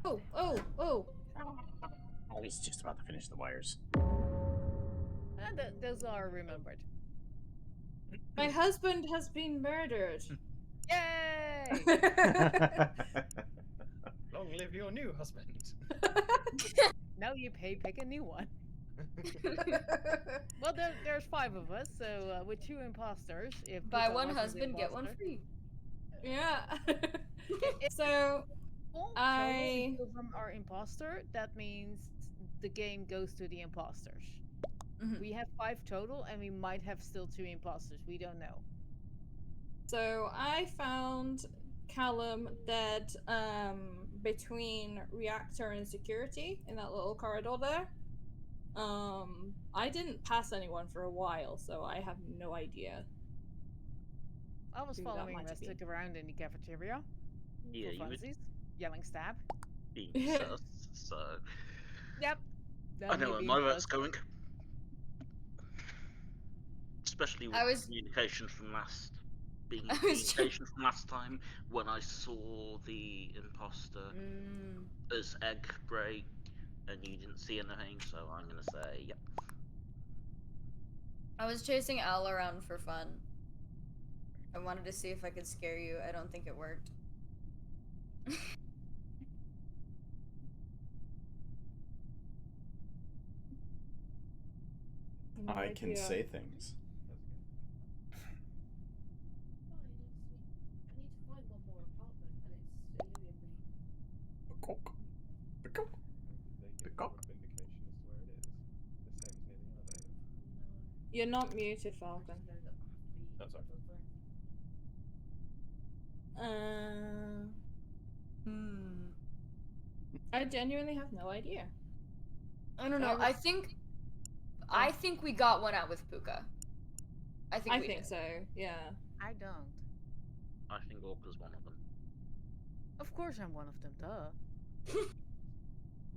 Speaker 7: Oh, oh, oh.
Speaker 4: Oh, he's just about to finish the wires.
Speaker 2: And those are remembered.
Speaker 7: My husband has been murdered.
Speaker 2: Yay!
Speaker 1: Long live your new husband.
Speaker 2: Now you pick a new one. Well, there's 5 of us, so with 2 imposters, if
Speaker 9: Buy
Speaker 2: Puka
Speaker 9: one
Speaker 2: wasn't the
Speaker 9: husband, get one
Speaker 2: imposter-
Speaker 9: free.
Speaker 7: Yeah.
Speaker 2: If
Speaker 7: So
Speaker 2: all
Speaker 7: I-
Speaker 2: total of them are imposter, that means the game goes to the imposters.
Speaker 9: Mhm.
Speaker 2: We have 5 total, and we might have still 2 imposters. We don't know.
Speaker 7: So I found Callum dead between reactor and security in that little corridor there. I didn't pass anyone for a while, so I have no idea.
Speaker 2: I was
Speaker 7: Who that
Speaker 2: following
Speaker 7: might have
Speaker 2: Rustic
Speaker 7: been.
Speaker 2: around in the cafeteria
Speaker 6: Yeah,
Speaker 2: for
Speaker 6: you would
Speaker 2: funsies, yelling stab.
Speaker 6: be sus, so
Speaker 2: Yep.
Speaker 6: I know where
Speaker 2: being
Speaker 6: my vote's
Speaker 2: sus.
Speaker 6: going. Especially with
Speaker 9: I was-
Speaker 6: communication from last being
Speaker 9: I was
Speaker 6: communication from last time when I saw the imposter as egg break and you didn't see anything, so I'm gonna say yep.
Speaker 9: I was chasing Al around for fun. I wanted to see if I could scare you. I don't think it worked.
Speaker 7: No
Speaker 4: I can
Speaker 7: idea.
Speaker 4: say things. Peacock. Peacock. Peacock.
Speaker 1: Vindication as to where it is. The same as near the elevator.
Speaker 7: You're not muted, Falcon.
Speaker 1: Oh, sorry.
Speaker 7: I genuinely have no idea.
Speaker 9: I don't know. I think we got one out with Puka. I think
Speaker 7: I
Speaker 9: we
Speaker 7: think
Speaker 9: did.
Speaker 7: so, yeah.
Speaker 2: I don't.
Speaker 6: I think Orca's one of them.
Speaker 2: Of course I'm one of them, duh.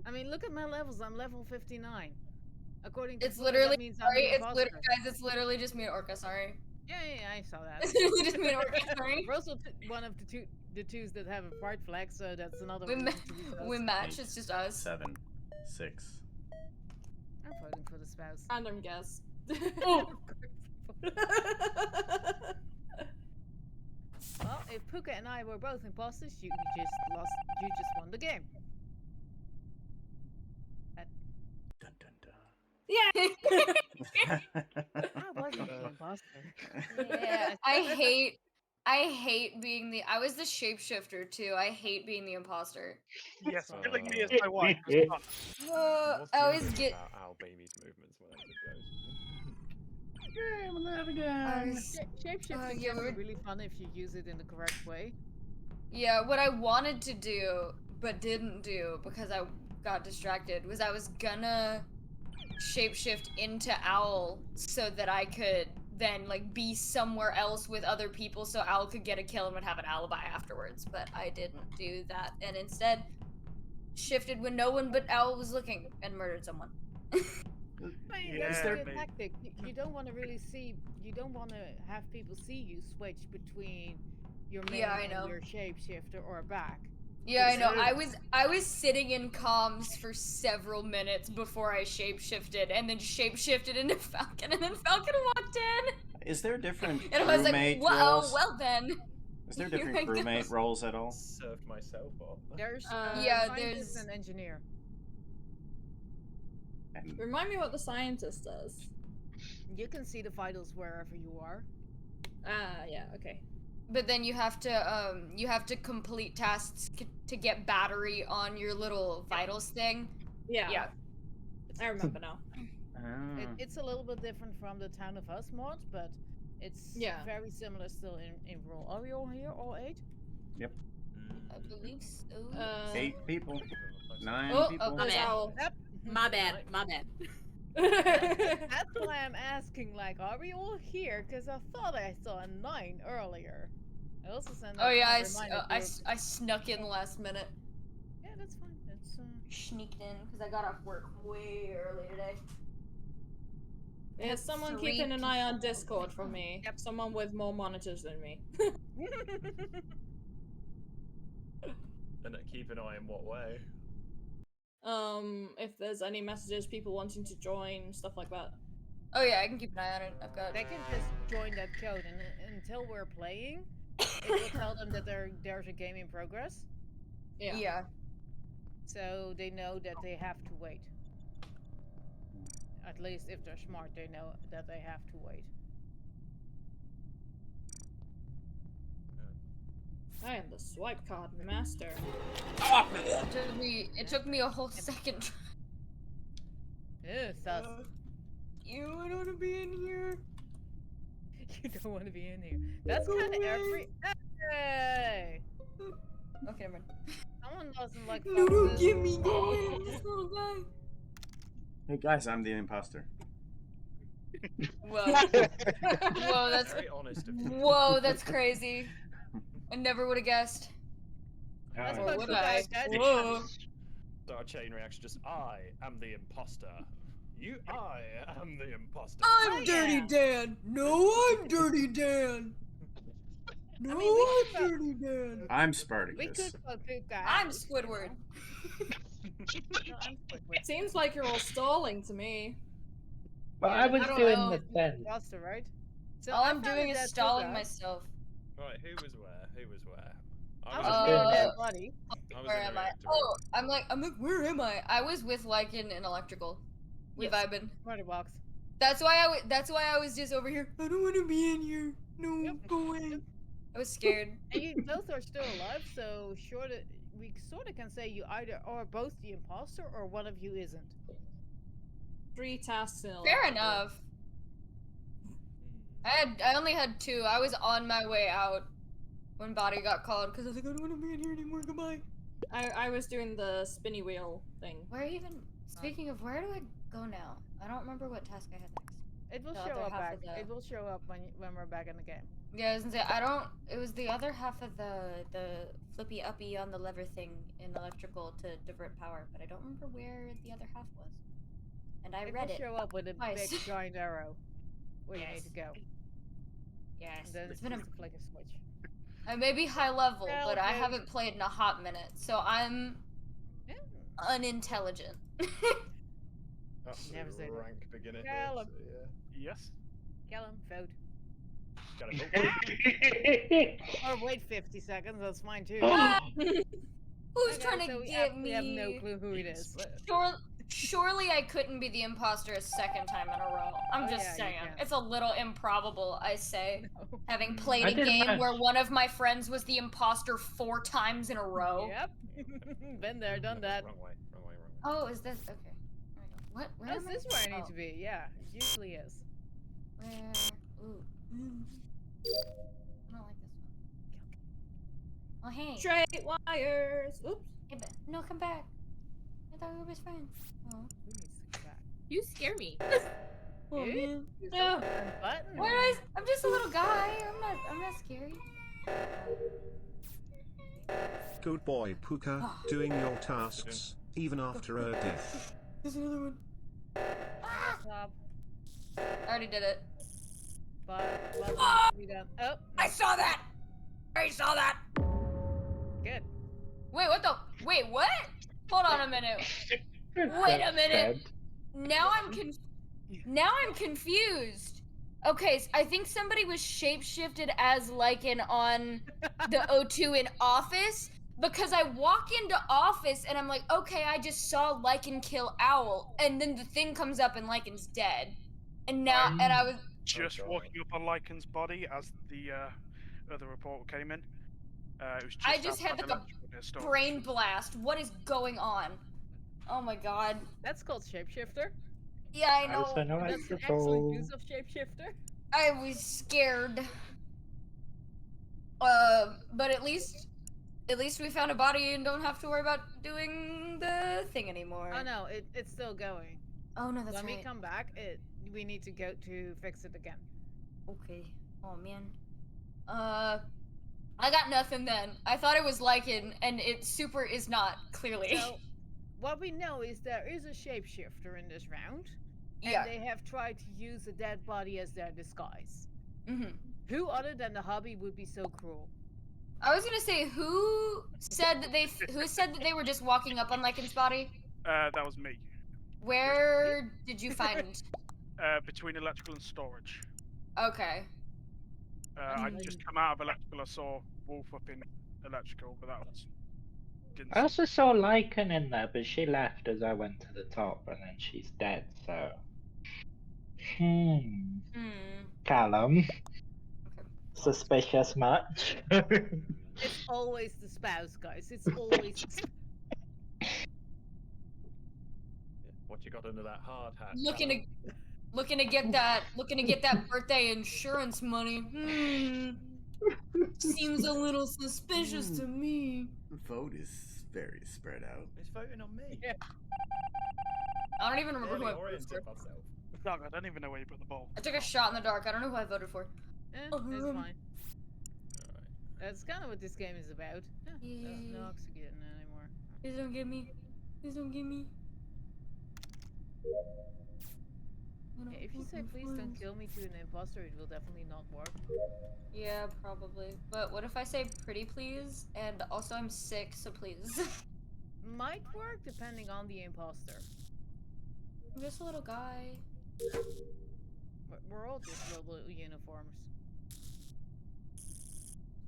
Speaker 2: I mean, look at my levels. I'm level 59. According to
Speaker 9: It's
Speaker 2: Puka,
Speaker 9: literally
Speaker 2: that means I'm
Speaker 9: sorry.
Speaker 2: the
Speaker 9: It's
Speaker 2: imposter.
Speaker 9: guys. It's literally just me and Orca. Sorry.
Speaker 2: Yeah, I saw that.
Speaker 9: It's literally just me and Orca. Sorry.
Speaker 2: We're also one of the twos that have a pride flag, so that's another
Speaker 9: We,
Speaker 2: reason
Speaker 9: ma-
Speaker 2: to be sus.
Speaker 9: we match.
Speaker 4: 8,
Speaker 9: It's just us.
Speaker 4: 7, 6.
Speaker 2: I'm voting for the spouse.
Speaker 7: Random guess.
Speaker 9: Oh.
Speaker 2: Well, if Puka and I were both imposters, you just lost. You just won the game.
Speaker 4: Dun dun dun.
Speaker 7: Yeah.
Speaker 2: I wasn't the imposter.
Speaker 9: Yeah, I hate being the. I was the shapeshifter too. I hate being the imposter.
Speaker 3: Yes, killing me is
Speaker 5: Uh,
Speaker 3: my wife. was fun.
Speaker 1: What's
Speaker 9: I
Speaker 1: the
Speaker 9: always
Speaker 1: thing
Speaker 9: get.
Speaker 1: about Al Baby's movements whenever it goes?
Speaker 9: I was-
Speaker 2: Shapeshifting
Speaker 9: yeah,
Speaker 2: can be
Speaker 9: we're-
Speaker 2: really fun if you use it in the correct way.
Speaker 9: Yeah, what I wanted to do but didn't do because I got distracted was I was gonna shapeshift into Owl so that I could then like be somewhere else with other people so Owl could get a kill and would have an alibi afterwards, but I didn't do that and instead shifted when no one but Owl was looking and murdered someone.
Speaker 2: I mean,
Speaker 3: Yeah,
Speaker 2: that's
Speaker 3: there
Speaker 2: a good
Speaker 3: may-
Speaker 2: tactic. You don't want to really see. You don't want to have people see you switch between your main
Speaker 9: Yeah, I know.
Speaker 2: and your shapeshifter or back.
Speaker 9: Yeah, I know. I was sitting in comms for several minutes before I shapeshifted, and then shapeshifted into Falcon, and then Falcon walked in,
Speaker 4: Is there different
Speaker 9: and I was like,
Speaker 4: crewmate
Speaker 9: "Whoa,
Speaker 4: roles?
Speaker 9: well then."
Speaker 4: Is there
Speaker 9: Here
Speaker 4: different
Speaker 9: I go.
Speaker 4: crewmate roles at all?
Speaker 1: Served myself up.
Speaker 2: There's
Speaker 9: Yeah,
Speaker 2: scientist
Speaker 9: there's-
Speaker 2: and engineer.
Speaker 4: And
Speaker 7: Remind me what the scientist does.
Speaker 2: You can see the vitals wherever you are.
Speaker 7: Ah, yeah, okay.
Speaker 9: But then you have to complete tasks to get battery on your little vitals thing.
Speaker 7: Yeah.
Speaker 9: Yeah.
Speaker 7: I remember now.
Speaker 2: It's a little bit different from the Town of Us mod, but it's very similar still in role. Are we all here, all 8?
Speaker 4: Yep.
Speaker 9: I believe so.
Speaker 4: 8 people. 9
Speaker 9: Oh,
Speaker 4: people.
Speaker 9: there's Owl.
Speaker 2: Yep.
Speaker 10: My bad. My bad.
Speaker 2: That's why I'm asking, like, are we all here? Because I thought I saw a 9 earlier. I also sent
Speaker 9: Oh
Speaker 2: out
Speaker 9: yeah,
Speaker 2: a reminder
Speaker 9: I snuck in last minute.
Speaker 2: Yeah, that's fine. That's
Speaker 9: Sneaked in because I got off work way early today.
Speaker 7: Is someone
Speaker 9: 3
Speaker 7: keeping an eye on Discord for me?
Speaker 2: Yep.
Speaker 7: Someone with more monitors than me.
Speaker 1: And keep an eye in what way?
Speaker 7: If there's any messages, people wanting to join, stuff like that.
Speaker 9: Oh yeah, I can keep an eye on it. I've got.
Speaker 2: They can just join that code, and until we're playing, it will tell them that there's a game in progress.
Speaker 7: Yeah.
Speaker 9: Yeah.
Speaker 2: So they know that they have to wait. At least if they're smart, they know that they have to wait.
Speaker 7: I am the swipe card master.
Speaker 9: It took me a whole second.
Speaker 2: Ew, sus.
Speaker 9: You don't want to be in here.
Speaker 2: You don't want to be in here. That's kind of every. Hey!
Speaker 9: Okay, never mind.
Speaker 2: Someone doesn't like.
Speaker 9: No, don't
Speaker 2: foxes.
Speaker 9: get me going. This little guy.
Speaker 4: Hey guys, I'm the imposter.
Speaker 9: Whoa. Whoa, that's.
Speaker 1: Very honest of you.
Speaker 9: Whoa, that's crazy. I never would have guessed.
Speaker 2: That's
Speaker 9: Or
Speaker 2: what
Speaker 9: would
Speaker 2: you
Speaker 9: I?
Speaker 2: guys said.
Speaker 9: Whoa.
Speaker 1: So our chain reaction just, I am the imposter. I am the imposter.
Speaker 9: I'm Dirty Dan. No, I'm Dirty Dan. No, I'm Dirty Dan.
Speaker 4: I'm
Speaker 2: We
Speaker 4: Spartacus.
Speaker 2: could put Puka out.
Speaker 9: I'm Squidward.
Speaker 2: No, I'm Squidward.
Speaker 7: Seems like you're all stalling to me.
Speaker 5: Well,
Speaker 2: Yeah,
Speaker 5: I was
Speaker 9: I don't
Speaker 5: doing
Speaker 9: know.
Speaker 5: the thing.
Speaker 2: Roster, right? So
Speaker 9: All
Speaker 2: I
Speaker 9: I'm
Speaker 2: found
Speaker 9: doing
Speaker 2: a
Speaker 9: is
Speaker 2: dead
Speaker 9: stalling
Speaker 2: Puka.
Speaker 9: myself.
Speaker 1: Right, who was where? Who was where?
Speaker 2: I
Speaker 1: was
Speaker 2: was
Speaker 5: doing
Speaker 2: near a
Speaker 5: that.
Speaker 2: dead body.
Speaker 9: Where am I? Oh, I'm like, where am I? I was with Lychen in electrical. We
Speaker 2: Yes.
Speaker 9: vibing.
Speaker 2: Murder box.
Speaker 9: That's why I was just over here. I don't want to be in here. No,
Speaker 2: Yep.
Speaker 9: go away. I was scared.
Speaker 2: And you both are still alive, so sure that we sort of can say you either are both the imposter or one of you isn't.
Speaker 7: 3 tasks in a
Speaker 9: Fair
Speaker 7: row.
Speaker 9: enough. I only had 2. I was on my way out when body got called because I was like, I don't want to be in here anymore. Goodbye.
Speaker 7: I was doing the spinny wheel thing.
Speaker 9: Where even? Speaking of, where do I go now? I don't remember what task I had next.
Speaker 2: It will
Speaker 9: The
Speaker 2: show
Speaker 9: other
Speaker 2: up
Speaker 9: half
Speaker 2: back.
Speaker 9: of the-
Speaker 2: It will show up when we're back in the game.
Speaker 9: Yeah, I was gonna say I don't. It was the other half of the flippy uppy on the lever thing in electrical to divert power, but I don't remember where the other half was. And I
Speaker 2: It
Speaker 9: read
Speaker 2: will
Speaker 9: it.
Speaker 2: show up with a
Speaker 9: twice.
Speaker 2: big giant arrow where you need to go.
Speaker 9: Yes,
Speaker 2: And then
Speaker 9: it's
Speaker 2: it's
Speaker 9: been a.
Speaker 2: just a flick of switch.
Speaker 9: I may be high level,
Speaker 2: Well,
Speaker 9: but I
Speaker 2: maybe-
Speaker 9: haven't played in a hot minute, so I'm
Speaker 2: Yeah.
Speaker 9: unintelligent.
Speaker 1: Absolute
Speaker 2: Never say that.
Speaker 1: rank beginner
Speaker 2: Callum.
Speaker 1: here, so yeah.
Speaker 3: Yes.
Speaker 2: Callum, vote.
Speaker 1: Gotta go.
Speaker 2: Or wait 50 seconds, that's fine too.
Speaker 9: Who's
Speaker 2: Okay,
Speaker 9: trying to
Speaker 2: so we
Speaker 9: get
Speaker 2: have,
Speaker 9: me?
Speaker 2: We have no clue who it is.
Speaker 1: Split.
Speaker 9: Surely I couldn't be the imposter a second time in a row. I'm
Speaker 2: Oh,
Speaker 9: just
Speaker 2: yeah, you
Speaker 9: saying.
Speaker 2: can.
Speaker 9: It's a little improbable, I say.
Speaker 2: No.
Speaker 9: Having played
Speaker 5: I
Speaker 9: a
Speaker 5: did a
Speaker 9: game
Speaker 5: match.
Speaker 9: where one of my friends was the imposter 4 times in a row.
Speaker 2: Yep. Been there, done that.
Speaker 1: Wrong way, wrong way, wrong way.
Speaker 9: Oh, is this okay? There we go. What? Where
Speaker 2: That's
Speaker 9: am I?
Speaker 2: this where I need
Speaker 9: Oh,
Speaker 2: to be, yeah. It usually is.
Speaker 9: Where? Ooh. I don't like this one. Oh hey.
Speaker 7: Straight wires. Oops.
Speaker 9: Hey, no, come back. I thought we were best friends. Oh.
Speaker 2: Who needs to come back?
Speaker 10: You scare me.
Speaker 9: Oh,
Speaker 2: Dude,
Speaker 9: man.
Speaker 2: you
Speaker 7: No.
Speaker 2: don't have a button.
Speaker 9: Why did I? I'm just a little guy. I'm not scary.
Speaker 8: Good boy Puka, doing your tasks, even after a death.
Speaker 9: There's another one.
Speaker 2: Top,
Speaker 9: I already did it.
Speaker 2: but
Speaker 9: Ah!
Speaker 2: we done. Oh,
Speaker 9: I saw that. I saw that.
Speaker 2: good.
Speaker 9: Wait, what the? Wait, what? Hold on a minute. Wait a minute. Now I'm confused. Okay, so I think somebody was shapeshifted as Lychen on the O2 in Office, because I walk into Office and I'm like, okay, I just saw Lychen kill Owl, and then the thing comes up and Lychen's dead. And now, and I was
Speaker 3: just
Speaker 1: God.
Speaker 3: walking up on Lycan's body as the other report came in. It was just
Speaker 9: I just had
Speaker 3: outside
Speaker 9: like
Speaker 3: electrical near
Speaker 9: a
Speaker 3: storage.
Speaker 9: brain blast. What is going on? Oh my god.
Speaker 2: That's called shapeshifter.
Speaker 9: Yeah, I know.
Speaker 5: Also known
Speaker 2: That's
Speaker 5: as
Speaker 2: an
Speaker 5: the
Speaker 2: excellent
Speaker 5: ball.
Speaker 2: use of shapeshifter.
Speaker 9: I was scared. But at least we found a body and don't have to worry about doing the thing anymore.
Speaker 2: Oh no, it's still going.
Speaker 9: Oh no, that's
Speaker 2: when
Speaker 9: right.
Speaker 2: we come back, we need to go to fix it again.
Speaker 9: Okay. Oh man. I got nothing then. I thought it was Lychen, and it super is not, clearly.
Speaker 2: So, what we know is there is a shapeshifter in this round, and
Speaker 9: Yeah.
Speaker 2: they have tried to use a dead body as their disguise.
Speaker 9: Mm-hmm.
Speaker 2: Who other than the hobby would be so cruel?
Speaker 9: I was gonna say, who said that they were just walking up on Lychen's body?
Speaker 3: That was me.
Speaker 9: Where did you find?
Speaker 3: Between electrical and storage.
Speaker 9: Okay.
Speaker 3: I just come out of electrical. I saw Wolf up in electrical, but that was. Didn't
Speaker 5: I also saw Lycan in there, but she left as I went to the top, and then she's dead, so... Callum. Suspicious much?
Speaker 2: It's always the spouse, guys. It's always the spouse.
Speaker 1: What you got under that hard hat?
Speaker 9: Looking to get that birthday insurance money. Seems a little suspicious to me.
Speaker 4: The vote is very spread out.
Speaker 1: He's voting on me.
Speaker 2: Yeah.
Speaker 9: I don't even remember who I voted
Speaker 1: oriented
Speaker 9: for.
Speaker 1: myself.
Speaker 3: Doug, I don't even know where you put the ball.
Speaker 9: I took a shot in the dark. I don't know who I voted for.
Speaker 2: It's fine. That's kind of what this game is about. No oxygen anymore.
Speaker 9: Please don't get me. Please don't get me.
Speaker 2: Yeah, if you say please don't kill me to an imposter, it will definitely not work.
Speaker 9: Yeah, probably. But what if I say pretty please? And also I'm sick, so please.
Speaker 2: Might work depending on the imposter.
Speaker 9: I'm just a little guy.
Speaker 2: We're all just little uniforms.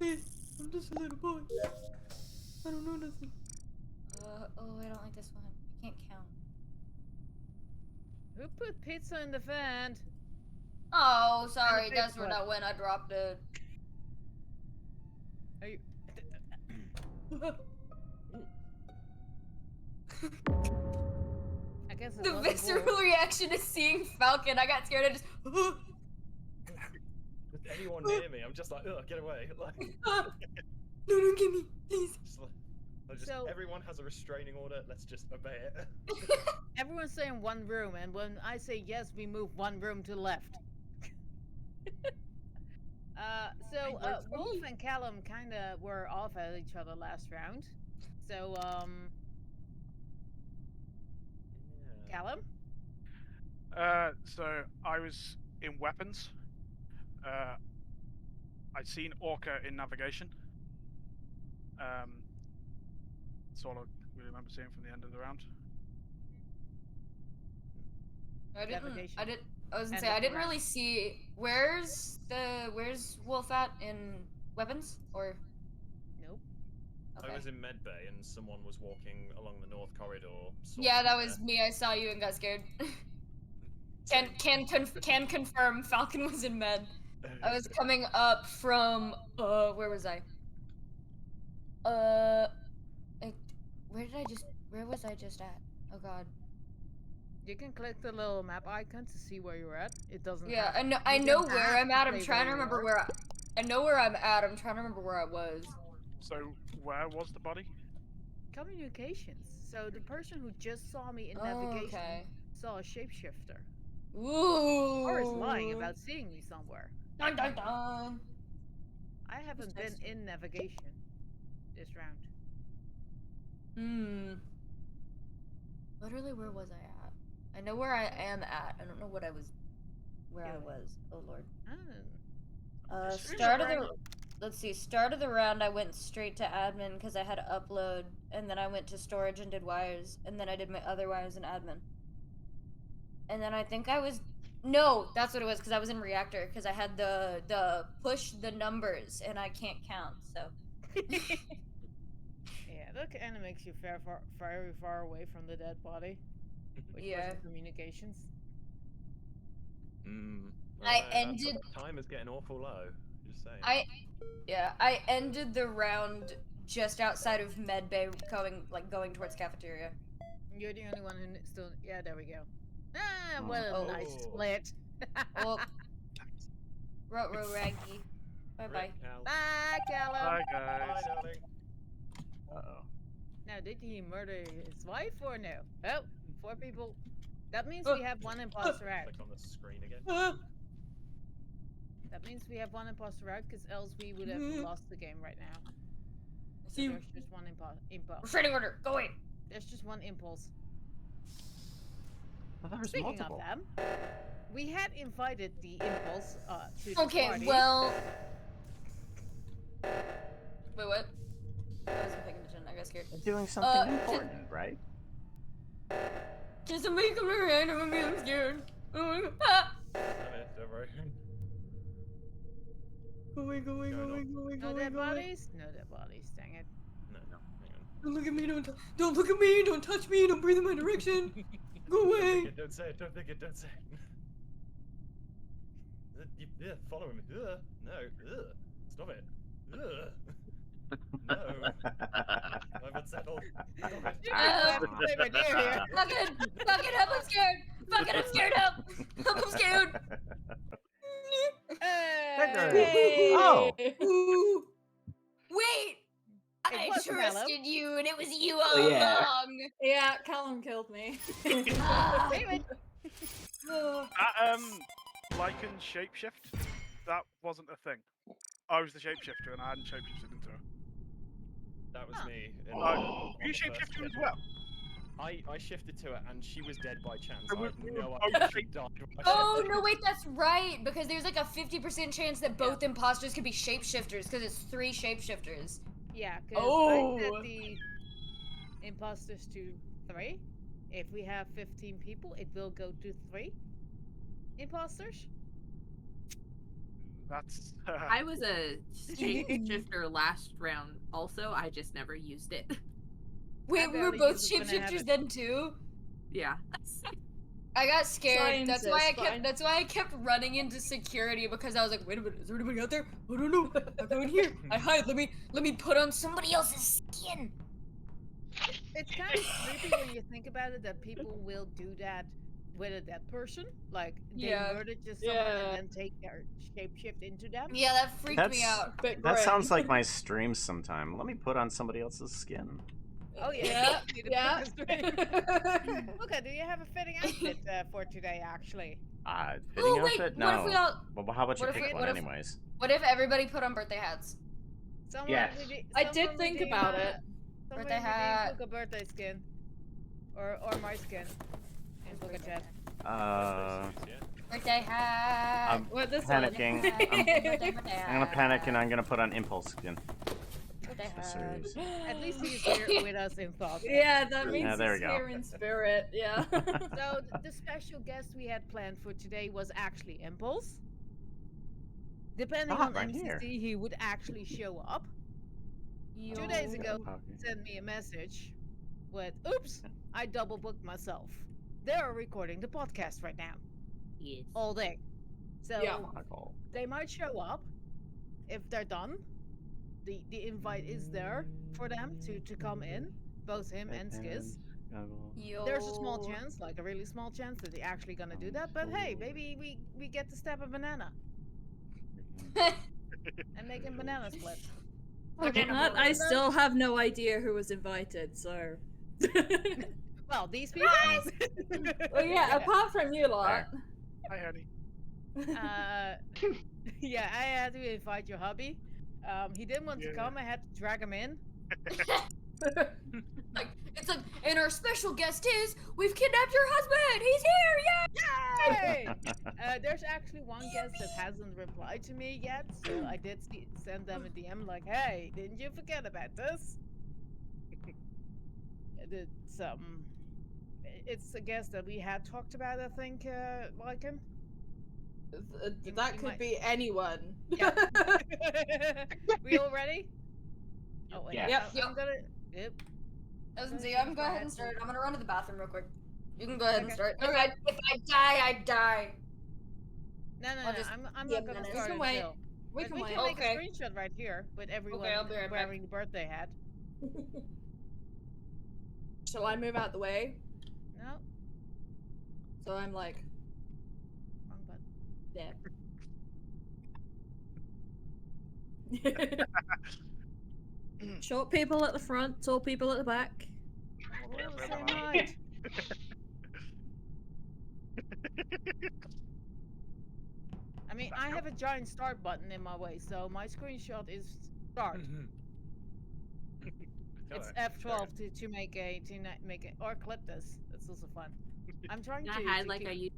Speaker 9: I'm just a little boy. I don't know nothing. Oh, I don't like this one. I can't count.
Speaker 2: Who put pizza in the fan?
Speaker 9: Oh, sorry. That's where that went. I dropped it.
Speaker 2: Are you... I guess
Speaker 9: the visceral reaction is seeing Falcon. I got scared. I just.
Speaker 1: Just anyone near me, I'm just like, ugh, get away. Like,
Speaker 9: no, don't get me, please.
Speaker 2: So
Speaker 1: everyone has a restraining order. Let's just obey it.
Speaker 2: Everyone's saying one room, and when I say yes, we move one room to the left. Wolf and Callum kind of were off at each other last round. So, Callum?
Speaker 3: So I was in weapons. I'd seen Orca in navigation. That's all I really remember seeing from the end of the round.
Speaker 9: I was gonna say I didn't really see. Where's Wolf at in weapons or?
Speaker 2: Nope.
Speaker 9: Okay.
Speaker 1: I was in medbay and someone was walking along the north corridor.
Speaker 9: Yeah, that was me. I saw you and got scared. Can confirm. Falcon was in med. I was coming up from where was I? Where was I just at? Oh god.
Speaker 2: You can click the little map icon to see where you're at. It doesn't.
Speaker 9: Yeah,
Speaker 2: have,
Speaker 9: I know
Speaker 2: don't
Speaker 9: where
Speaker 2: have
Speaker 9: I'm
Speaker 2: to
Speaker 9: at. I'm
Speaker 2: say
Speaker 9: trying to
Speaker 2: you
Speaker 9: remember
Speaker 2: are.
Speaker 9: where I know where I'm at. I'm trying to remember where I was.
Speaker 3: So where was the body?
Speaker 2: Communications. So the person who just saw me in navigation saw a shapeshifter.
Speaker 9: Ooh.
Speaker 2: Or is lying about seeing me somewhere.
Speaker 9: Dun dun dun.
Speaker 2: I haven't been in navigation this round.
Speaker 9: Literally, where was I at? I know where I am at. I don't know where I was. Oh lord.
Speaker 2: Oh.
Speaker 9: Start of let's see. Start of the round, I went straight to admin because I had to upload, and then I went to storage and did wires, and then I did my other wires in admin. And then I think I was no, that's what it was because I was in reactor because I had the push the numbers and I can't count. So
Speaker 2: Yeah, that kind of makes you very far away from the dead body. Which
Speaker 9: Yeah.
Speaker 2: was communications.
Speaker 9: I ended.
Speaker 1: Time is getting awful low. Just saying.
Speaker 9: I ended the round just outside of med bay, going towards cafeteria.
Speaker 2: You're the only one who still. Yeah, there we go. Ah, what a nice split.
Speaker 9: Oh, Raggy. Bye bye.
Speaker 2: Bye, Callum.
Speaker 3: Bye, guys.
Speaker 1: Bye, darling.
Speaker 4: Uh-oh.
Speaker 2: Now, did he murder his wife or no? Oh, 4 people. That means we have one imposter out.
Speaker 1: Click on the screen again.
Speaker 2: That means we have one imposter out, because else we would have lost the game right now. So
Speaker 9: You-
Speaker 2: there's just one impulse.
Speaker 9: Restraining order. Go away.
Speaker 2: There's just one impulse.
Speaker 4: I thought there was
Speaker 2: Speaking
Speaker 4: multiple.
Speaker 2: of them, we had invited the impulse to the
Speaker 9: Okay,
Speaker 2: party.
Speaker 9: well. Wait, what? I wasn't paying attention. I got scared.
Speaker 4: They're doing something important, right?
Speaker 9: Can somebody come to me? I'm scared. Oh my god. Ah!
Speaker 1: Don't worry.
Speaker 2: No dead bodies? No dead bodies, dang it.
Speaker 1: No, hang on.
Speaker 9: Don't look at me, don't look at me, don't touch me, don't breathe in my direction. Go away.
Speaker 1: Don't say it, don't think it, don't say it. Yeah, follow him. No, stop it. No. I'm unsettled. Stop it.
Speaker 9: Fuck it, I'm scared. Fuck it, I'm scared up. I'm scared.
Speaker 2: Hey!
Speaker 4: Oh!
Speaker 9: Wait! I
Speaker 2: wasn't
Speaker 9: trusted you, and it was you all
Speaker 5: Oh, yeah.
Speaker 9: along.
Speaker 7: Yeah, Callum killed me.
Speaker 9: Ah.
Speaker 2: David!
Speaker 3: Lychen shapeshift, that wasn't a thing. I was the shapeshifter and I hadn't shapeshifted into her.
Speaker 1: That was me.
Speaker 3: You shapeshifted as well?
Speaker 1: I shifted to it and she was dead by chance.
Speaker 3: I
Speaker 1: I
Speaker 3: was-
Speaker 1: had no
Speaker 3: I was
Speaker 1: idea she died. when I
Speaker 9: Oh,
Speaker 1: shifted.
Speaker 9: no, wait, that's right. Because there's like a 50% chance that both imposters could be shapeshifters, because it's 3 shapeshifters.
Speaker 2: Yeah, because
Speaker 9: Oh.
Speaker 2: I set the imposters to 3. If we have 15 people, it will go to 3 imposters.
Speaker 3: That's.
Speaker 10: I was a shapeshifter last round also, I just never used it.
Speaker 9: Wait, we were
Speaker 2: barely
Speaker 9: both
Speaker 2: used it when I had
Speaker 9: shapeshifters
Speaker 2: it.
Speaker 9: then too?
Speaker 10: Yeah.
Speaker 9: I got scared. That's why I
Speaker 7: Science is
Speaker 9: kept.
Speaker 7: fine.
Speaker 9: That's why I kept running into security because I was like, wait a minute, is there anybody out there? I don't know. I'm going here. I hide. Let me put on somebody else's skin.
Speaker 2: It's kind of creepy when you think about it that people will do that with a dead person. Like, they
Speaker 9: Yeah.
Speaker 2: murder just someone
Speaker 7: Yeah.
Speaker 2: and then take their shapeshift into them.
Speaker 9: Yeah, that freaked me out.
Speaker 7: Bit
Speaker 4: That
Speaker 7: grim.
Speaker 4: sounds like my stream sometime. Let me put on somebody else's skin.
Speaker 2: Oh, yeah.
Speaker 7: Yeah.
Speaker 2: Okay, do you have a fitting outfit for today, actually?
Speaker 4: Fitting
Speaker 9: Oh wait,
Speaker 4: outfit? No.
Speaker 9: what if we all?
Speaker 4: Well, how about you
Speaker 9: what if
Speaker 4: pick
Speaker 9: we-
Speaker 4: one
Speaker 9: what if-
Speaker 4: anyways?
Speaker 9: What if everybody put on birthday hats?
Speaker 2: Someone
Speaker 5: Yes.
Speaker 7: I did think about it.
Speaker 2: Birthday
Speaker 9: hat.
Speaker 2: Book a birthday skin. Or my skin. In Book a Chat.
Speaker 9: Birthday hat.
Speaker 4: I'm
Speaker 7: What this one?
Speaker 4: panicking.
Speaker 9: Birthday
Speaker 4: I'm gonna panic and I'm gonna put on impulse skin.
Speaker 9: Birthday hat.
Speaker 4: Accessories.
Speaker 2: At least he's here with us in thought.
Speaker 7: Yeah, that means
Speaker 4: Yeah, there
Speaker 7: he's
Speaker 4: we go.
Speaker 7: here in spirit. Yeah.
Speaker 2: So the special guest we had planned for today was actually Impulse. Depending on
Speaker 4: right
Speaker 2: MCC,
Speaker 4: here.
Speaker 2: he would actually show up. 2 days ago, he sent me a message with, "Oops, I double booked myself. They're recording the podcast right now,
Speaker 10: Yes.
Speaker 2: all day. So
Speaker 7: Yeah.
Speaker 2: they might show up if they're done. The invite is there for them to come in, both him and Skiz. There's a small chance, like a really small chance, that they're actually gonna do that. But hey, maybe we get to stab a banana and make a banana split.
Speaker 7: Okay, that, I still have no idea who was invited, so.
Speaker 2: Well, these people.
Speaker 7: Well, yeah, apart from you lot.
Speaker 3: Hi, honey.
Speaker 2: Yeah, I had to invite your hubby. He didn't want to
Speaker 3: Yeah.
Speaker 2: come. I had to drag him in.
Speaker 9: Like, It's like, and our special guest is, we've kidnapped your husband. He's here.
Speaker 2: Yay! There's actually one guest that hasn't replied to me yet, so I did send them a DM like, "Hey, didn't you forget about this?" It's it's a guest that we had talked about, I think, Lychen.
Speaker 7: That could be anyone.
Speaker 2: Yeah. We all ready? Oh wait,
Speaker 5: Yeah.
Speaker 2: I'm gonna. Yep.
Speaker 9: Doesn't see. I'm go ahead and start. I'm gonna run to the bathroom real quick. You can go ahead and
Speaker 2: Okay.
Speaker 9: start. If I die, I die.
Speaker 2: No,
Speaker 9: I'll just
Speaker 2: I'm
Speaker 9: be a
Speaker 2: not gonna
Speaker 9: menace.
Speaker 2: start
Speaker 7: We can wait.
Speaker 2: until.
Speaker 7: We
Speaker 2: But
Speaker 7: can
Speaker 2: we
Speaker 7: wait.
Speaker 2: can make
Speaker 9: Okay.
Speaker 2: a screenshot right here with everyone
Speaker 9: I'll be right back.
Speaker 2: wearing the birthday hat.
Speaker 7: Shall I move out the way?
Speaker 2: No,
Speaker 7: So I'm like,
Speaker 2: wrong button.
Speaker 7: there. Short people at the front, tall people at the back.
Speaker 2: We're all the same height. I mean, I have a giant start button in my way, so my screenshot is start. It's F12 to make a or clip this. That's also fun. I'm trying to
Speaker 10: hide like
Speaker 2: keep,
Speaker 10: I used.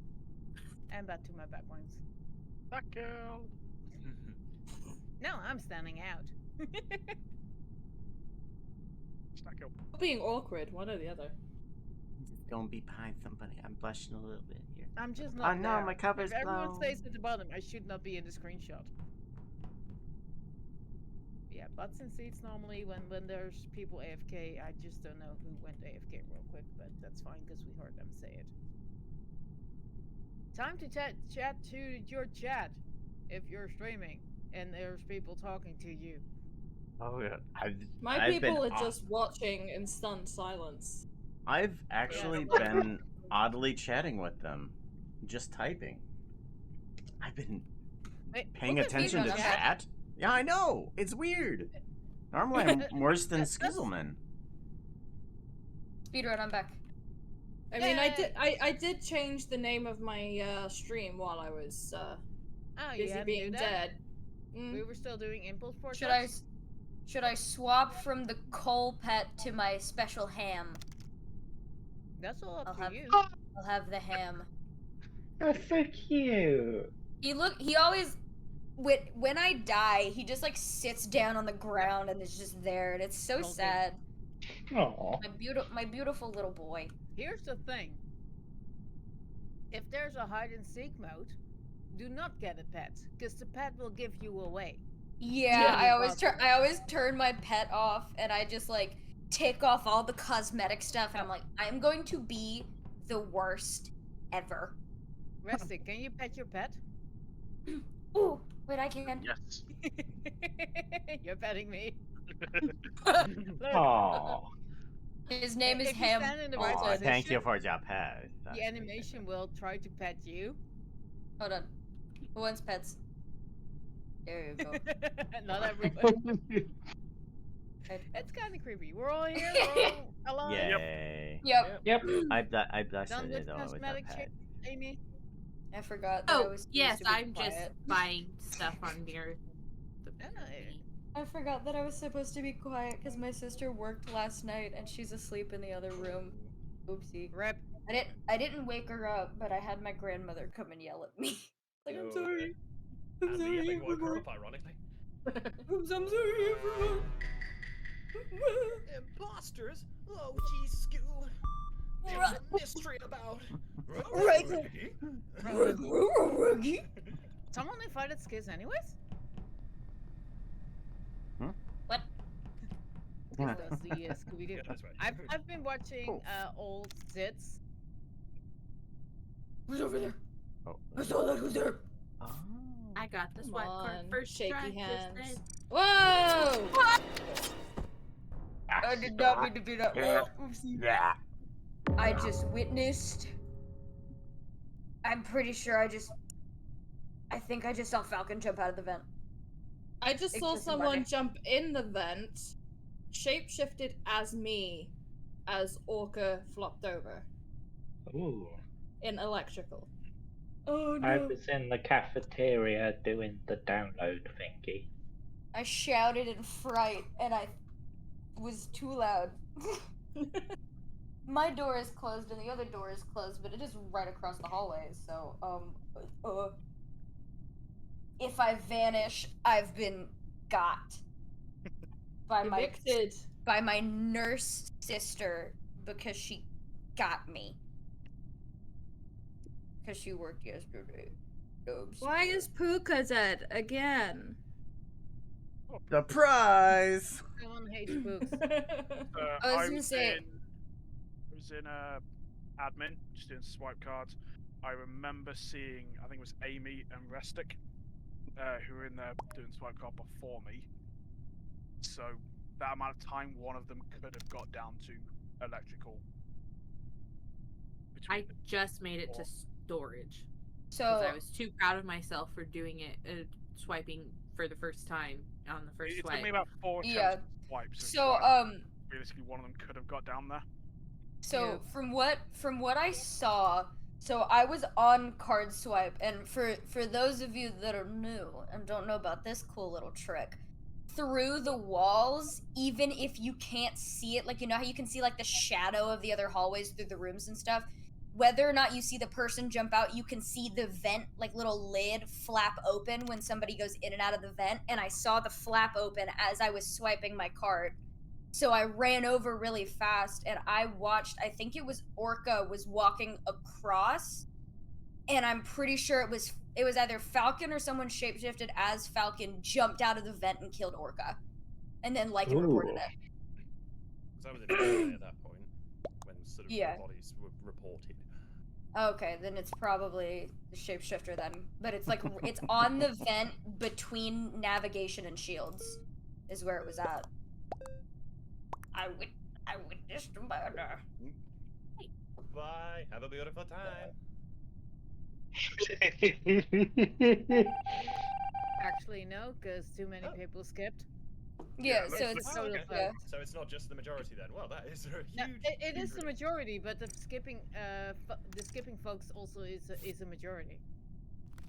Speaker 2: and back to my backgrounds.
Speaker 3: That girl.
Speaker 2: No, I'm standing out.
Speaker 3: That girl.
Speaker 7: Being awkward, one or the other.
Speaker 4: Just don't be behind somebody. I'm blushing a little bit here.
Speaker 2: I'm just not.
Speaker 4: Oh no,
Speaker 2: there.
Speaker 4: my cover's
Speaker 2: If everyone
Speaker 4: blown.
Speaker 2: stays at the bottom, I should not be in the screenshot. Yeah, butts and seats normally when there's people AFK. I just don't know who went AFK real quick, but that's fine because we heard them say it. Time to chat to your chat if you're streaming and there's people talking to you.
Speaker 4: Oh yeah,
Speaker 7: My
Speaker 4: I've
Speaker 7: people
Speaker 4: been
Speaker 7: are just watching in stunned silence.
Speaker 4: I've actually
Speaker 2: Yeah.
Speaker 4: been oddly chatting with them, just typing. I've been
Speaker 2: Wait,
Speaker 4: paying
Speaker 2: look at
Speaker 4: attention to
Speaker 2: Vito.
Speaker 4: chat. Yeah, I know. It's weird. Normally I'm worse than Skizzleman.
Speaker 9: Speedrun, I'm back.
Speaker 7: I mean, I did change the name of my stream while I was busy being dead.
Speaker 2: We were still doing impulse portraits.
Speaker 9: Should I swap from the coal pet to my special ham?
Speaker 2: That's all up to you.
Speaker 9: I'll have the ham.
Speaker 5: That's so cute.
Speaker 9: He always, when I die, he just like sits down on the ground and is just there, and it's so sad.
Speaker 5: Aww.
Speaker 9: My beautiful little boy.
Speaker 2: Here's the thing. If there's a hide and seek mode, do not get a pet, because the pet will give you away.
Speaker 9: Yeah, I always turn my pet off, and I just like take off all the cosmetic stuff, and I'm like, I'm going to be the worst ever.
Speaker 2: Restic, can you pet your pet?
Speaker 9: Ooh, wait, I can.
Speaker 6: Yes.
Speaker 2: You're petting me.
Speaker 5: Aww.
Speaker 9: His name is
Speaker 2: If you
Speaker 9: Ham.
Speaker 2: stand in the right
Speaker 4: Oh,
Speaker 2: position,
Speaker 4: thank you for your pet.
Speaker 2: the animation will try to pet you.
Speaker 9: Hold on. Who wants pets? There you go.
Speaker 2: Not everyone. It's kind of creepy. We're all here. We're all alive.
Speaker 4: Yay.
Speaker 9: Yep.
Speaker 4: I blushed
Speaker 2: Done
Speaker 4: it
Speaker 2: with
Speaker 4: though with that
Speaker 2: cosmetic
Speaker 4: pet.
Speaker 2: Amy.
Speaker 9: I forgot that I
Speaker 10: Oh,
Speaker 9: was supposed
Speaker 10: yes,
Speaker 9: to be
Speaker 10: I'm
Speaker 9: quiet.
Speaker 10: just buying stuff on here.
Speaker 9: I forgot that I was supposed to be quiet because my sister worked last night and she's asleep in the other room. Oopsie.
Speaker 2: Rip.
Speaker 9: I didn't wake her up, but I had my grandmother come and yell at me. Like, I'm sorry. I'm sorry,
Speaker 1: Andy woke her
Speaker 9: everyone.
Speaker 1: up ironically.
Speaker 9: I'm sorry, everyone.
Speaker 1: Imposters? Oh, geez, Skoo. There's a mystery about.
Speaker 2: Someone invited Skiz anyways?
Speaker 9: What?
Speaker 2: Skiz does the Scooby-Doo.
Speaker 1: Yeah, that's right.
Speaker 2: I've been watching old zits.
Speaker 9: Who's over there?
Speaker 4: Oh.
Speaker 9: I saw that. Who's there?
Speaker 4: Oh.
Speaker 10: I got this
Speaker 7: Come
Speaker 10: one
Speaker 7: on,
Speaker 10: first
Speaker 7: shaky
Speaker 10: try,
Speaker 7: hands.
Speaker 10: just
Speaker 7: Whoa!
Speaker 9: I did not mean to do that. Oopsie. I just witnessed. I'm pretty sure I think I just saw Falcon jump out of the vent.
Speaker 7: I just
Speaker 9: It's
Speaker 7: saw
Speaker 9: just a
Speaker 7: someone
Speaker 9: bugger.
Speaker 7: jump in the vent, shapeshifted as me, as Orca flopped over
Speaker 5: Ooh.
Speaker 7: in electrical.
Speaker 9: Oh
Speaker 5: I was in the cafeteria doing the download thingy.
Speaker 9: I shouted in fright and I was too loud. my door is closed and the other door is closed, but it is right across the hallway. So, if I vanish, I've been got by
Speaker 7: Evicted.
Speaker 9: my nurse sister because she got me because she worked yesterday. Oops.
Speaker 7: Why is Puka dead again?
Speaker 4: The prize.
Speaker 2: Someone hates books.
Speaker 9: I was gonna say.
Speaker 3: I was in admin, just doing swipe cards. I remember seeing, I think it was Amy and Restic, who were in there doing swipe card before me. So that amount of time, one of them could have got down to electrical.
Speaker 10: I just made it to storage.
Speaker 9: So
Speaker 10: I was too proud of myself for doing it, swiping for the first time on the first swipe.
Speaker 3: It took me about 4 attempts to swipe.
Speaker 9: So
Speaker 3: realistically, one of them could have got down there.
Speaker 9: So from what I saw, so I was on card swipe, and for those of you that are new and don't know about this cool little trick, through the walls, even if you can't see it, like you know how you can see like the shadow of the other hallways through the rooms and stuff, whether or not you see the person jump out, you can see the vent, like little lid flap open when somebody goes in and out of the vent, and I saw the flap open as I was swiping my card. So I ran over really fast and I watched, I think it was Orca was walking across, and I'm pretty sure it was either Falcon or someone shapeshifted as Falcon, jumped out of the vent and killed Orca. And then Lychen reported it.
Speaker 1: Because I was in Brithday at that point, when sort of the bodies were reported.
Speaker 9: Okay, then it's probably the shapeshifter then. But it's like, it's on the vent between navigation and shields, is where it was at. I witnessed a murder.
Speaker 1: Bye. Have a beautiful time.
Speaker 2: Actually, no, because too many people skipped.
Speaker 9: Yeah, so it's
Speaker 1: So it's not just the majority then. Well, that is a huge.
Speaker 2: No, it is the majority, but the skipping folks also is a majority.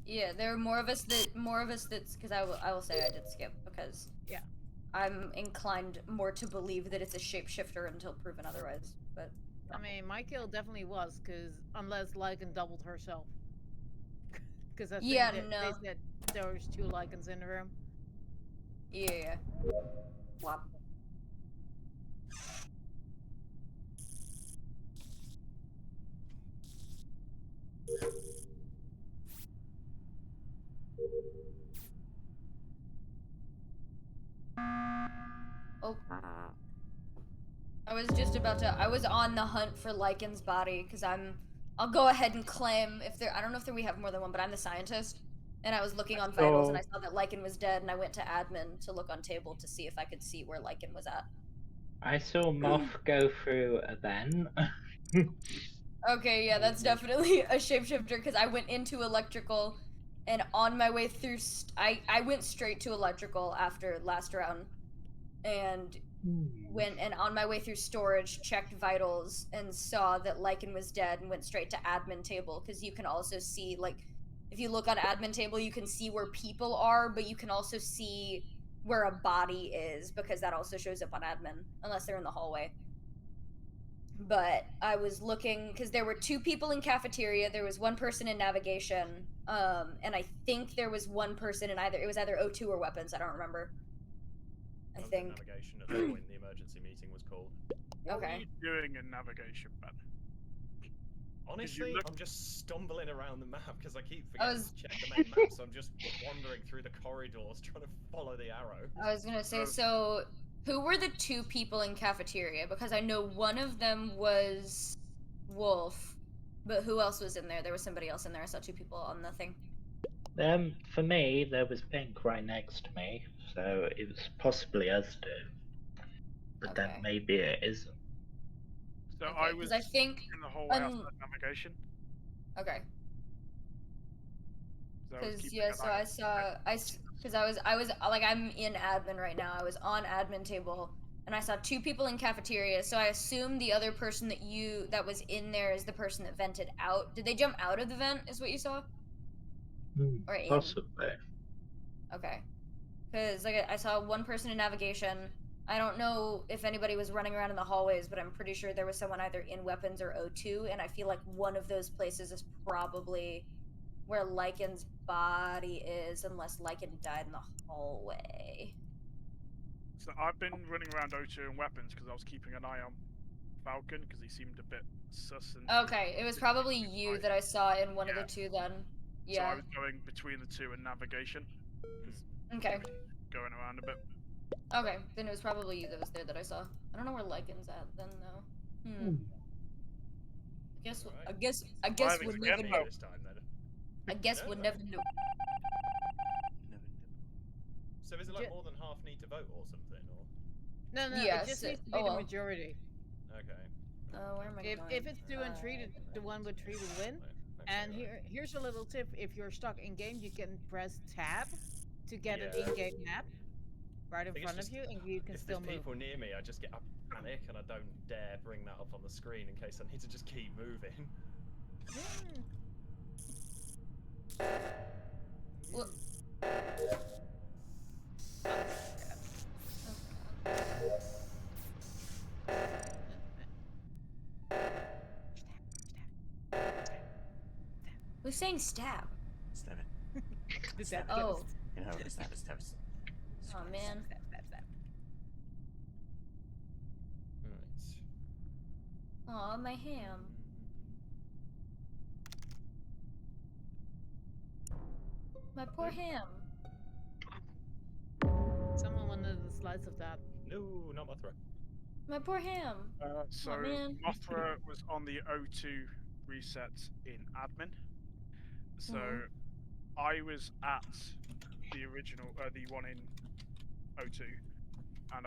Speaker 9: Yeah, there are more of us that's because I will say I did skip because I'm inclined more to believe that it's a shapeshifter until proven otherwise. But
Speaker 2: I mean, my kill definitely was, because unless Lychen doubled herself. Because I think they said there was 2 Lychens in the room.
Speaker 9: Yeah. Wop. Oh. I was just about to. I was on the hunt for Lychen's body because I'll go ahead and claim if there. I don't know if we have more than one, but I'm the scientist, and I was looking on vitals and I saw that Lychen was dead, and I went to admin to look on table to see if I could see where Lychen was at.
Speaker 5: I saw Moth go through a vent.
Speaker 9: Okay, yeah, that's definitely a shapeshifter because I went into electrical, and on my way through, I went straight to electrical after last round, and on my way through storage, checked vitals and saw that Lychen was dead and went straight to admin table because you can also see, like, if you look on admin table, you can see where people are, but you can also see where a body is because that also shows up on admin unless they're in the hallway. But I was looking because there were 2 people in cafeteria, there was 1 person in navigation, and I think there was 1 person in it was either O2 or weapons, I don't remember. I think.
Speaker 1: Navigation at the point the emergency meeting was called.
Speaker 3: What were you doing in navigation, Ben?
Speaker 1: Honestly, I'm just stumbling around the map because I keep forgetting to check the main map, so I'm just wandering through the corridors trying to follow the arrow.
Speaker 9: I was gonna say, so who were the 2 people in cafeteria? Because I know one of them was Wolf, but who else was in there? There was somebody else in there. I saw 2 people on the thing.
Speaker 5: For me, there was Pink right next to me, so it was possibly us 2. But then maybe it isn't.
Speaker 3: So I was
Speaker 9: I think
Speaker 3: in the hallway outside navigation.
Speaker 9: Okay. Because I was like, I'm in admin right now. I was on admin table and I saw 2 people in cafeteria. So I assume the other person that was in there is the person that vented out. Did they jump out of the vent? Is what you saw? Or in?
Speaker 5: Possibly.
Speaker 9: Okay. Because like I saw 1 person in navigation, I don't know if anybody was running around in the hallways, but I'm pretty sure there was someone either in weapons or O2, and I feel like one of those places is probably where Lychen's body is, unless Lychen died in the hallway.
Speaker 3: So I've been running around O2 and weapons because I was keeping an eye on Falcon because he seemed a bit sus and.
Speaker 9: Okay, it was probably you that I saw in one of the two then.
Speaker 3: So I
Speaker 9: Yeah.
Speaker 3: was going between the two and navigation.
Speaker 9: Okay.
Speaker 3: Going around a bit.
Speaker 9: Okay, then it was probably you that was there that I saw. I don't know where Lychen's at then though. I guess we'll never know.
Speaker 1: This time, then.
Speaker 9: I guess we'll never know.
Speaker 1: So is it like more than half need to vote or something, or?
Speaker 2: No,
Speaker 9: Yes,
Speaker 2: it just needs to be the majority.
Speaker 1: Okay.
Speaker 9: Where am I going?
Speaker 2: If it's 2 and 3, the one with 3 will win. And here's a little tip: if you're stuck in game, you can press tab to get an in-game map right in front of you, and you can still move.
Speaker 1: If there's people near me, I just get a panic, and I don't dare bring that up on the screen in case I need to just keep moving.
Speaker 9: Well, who's saying stab?
Speaker 4: Stab it.
Speaker 9: Oh.
Speaker 4: You know, stab it.
Speaker 9: Oh man.
Speaker 1: Right.
Speaker 9: Aw, my ham. My poor ham.
Speaker 2: Someone wanted a slice of that.
Speaker 1: No, not Mothra.
Speaker 9: My poor ham.
Speaker 3: So Mothra was on the O2 reset in admin. So I was at the original, the one in O2, and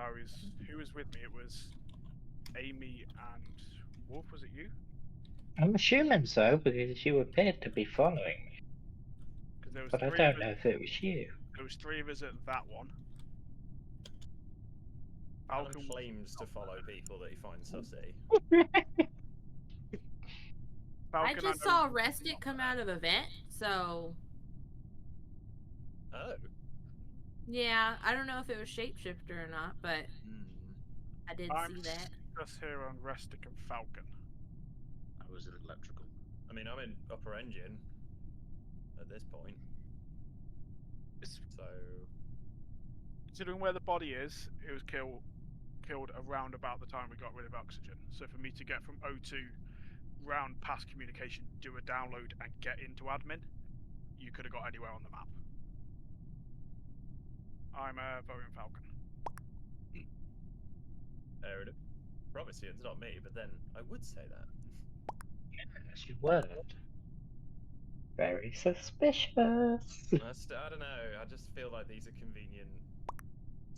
Speaker 3: who was with me? It was Amy and Wolf. Was it you?
Speaker 5: I'm assuming so, because you appeared to be following me. But I don't know if it was you.
Speaker 3: There was 3 of us at that one.
Speaker 1: Falcon claims to follow people that he finds sussy.
Speaker 10: I just saw Restic come out of a vent, so.
Speaker 1: Oh.
Speaker 10: Yeah, I don't know if it was Shapeshifter or not, but I did see that.
Speaker 3: Just here on Restic and Falcon.
Speaker 6: I was in electrical.
Speaker 1: I mean, I'm in upper engine at this point. So,
Speaker 3: considering where the body is, it was killed around about the time we got rid of oxygen. So for me to get from O2 round past communication, do a download, and get into admin, you could have got anywhere on the map. I'm voting Falcon.
Speaker 1: fair enough. Promise you it's not me, but then I would say that.
Speaker 5: Yes, you would. Very suspicious.
Speaker 1: I don't know. I just feel like these are convenient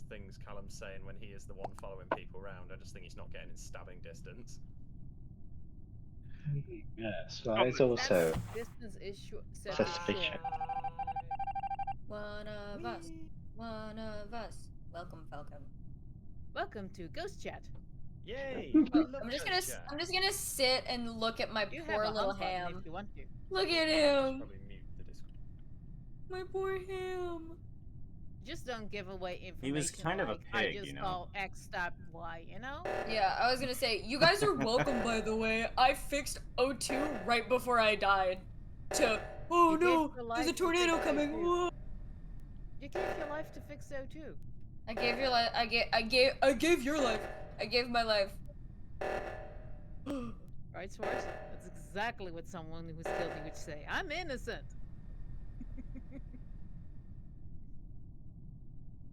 Speaker 1: things Callum's saying when he is the one following people around. I just think he's not getting in stabbing distance.
Speaker 5: Yes, well, it's also
Speaker 2: distance is
Speaker 5: suspicion.
Speaker 9: One of us. One of us. Welcome, Falcon.
Speaker 2: Welcome to Ghost Chat.
Speaker 1: Yay!
Speaker 9: I'm just gonna sit and look at my poor little ham.
Speaker 2: If you want to.
Speaker 9: Look at him.
Speaker 1: Probably mute the Discord.
Speaker 9: My poor ham.
Speaker 2: Just don't give away information.
Speaker 4: He was kind of a pig,
Speaker 2: I just
Speaker 4: you know.
Speaker 2: call X stop Y, you know?
Speaker 9: Yeah, I was gonna say, you guys are welcome, by the way. I fixed O2 right before I died. Oh no, there's a tornado coming. Whoa.
Speaker 2: You gave your life to fix O2.
Speaker 9: I gave your life. I gave your life. I gave my life.
Speaker 2: Right, Swartz? That's exactly what someone who's guilty would say. I'm innocent.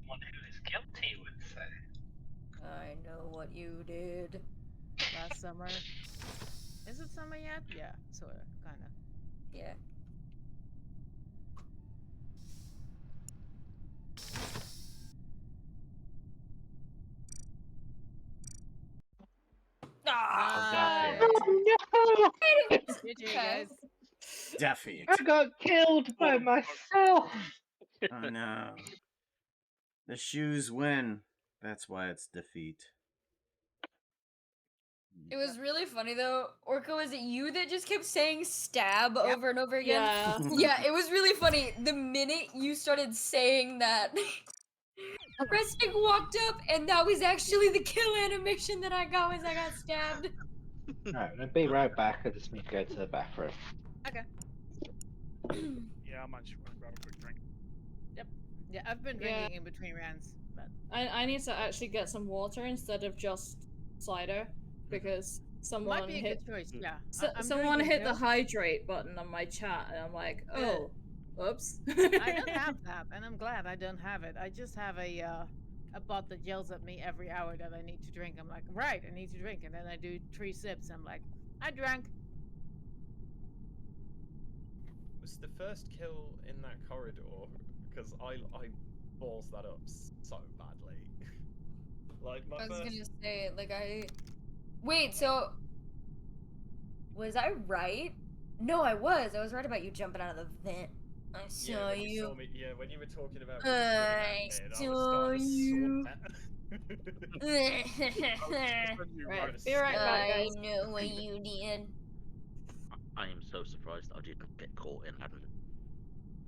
Speaker 5: One who is guilty would say.
Speaker 9: I know what you did.
Speaker 2: Last summer. Is it summer yet? Yeah, sort of, kind of.
Speaker 9: Yeah.
Speaker 2: GG, guys.
Speaker 4: Defeat.
Speaker 5: I got killed by myself.
Speaker 4: Oh no. The shoes win. That's why it's defeat.
Speaker 9: It was really funny though. Orca, was it you that just kept saying stab over and over again?
Speaker 7: Yeah.
Speaker 9: Yeah, it was really funny. The minute you started saying that, Restic walked up, and that was actually the kill animation that I got as I got stabbed.
Speaker 5: Alright, I'll be right back. I just need to go to the bathroom.
Speaker 2: Okay.
Speaker 3: Yeah, I might just run and grab a quick drink.
Speaker 2: Yeah, I've been drinking in between rounds, but
Speaker 7: I need to actually get some water instead of just cider because someone
Speaker 2: might be a
Speaker 7: hit
Speaker 2: good choice. Yeah. I'm
Speaker 7: someone
Speaker 2: drinking
Speaker 7: hit the
Speaker 2: too.
Speaker 7: hydrate button on my chat, and I'm like, oh, oops.
Speaker 2: I don't have that, and I'm glad I don't have it. I just have a bot that yells at me every hour that I need to drink. I'm like, right, I need to drink, and then I do 3 sips. I'm like, I drank.
Speaker 1: Was the first kill in that corridor? Because I ballsed that up so badly. Like my
Speaker 9: I was
Speaker 1: first.
Speaker 9: gonna say, like, wait, so was I right? No, I was. I was right about you jumping out of the vent. I saw
Speaker 1: when
Speaker 9: you.
Speaker 1: saw me, yeah, when you were talking about
Speaker 9: I saw you.
Speaker 7: Right, be right back,
Speaker 9: I
Speaker 7: guys.
Speaker 9: know what you did.
Speaker 6: I am so surprised I didn't get caught in that.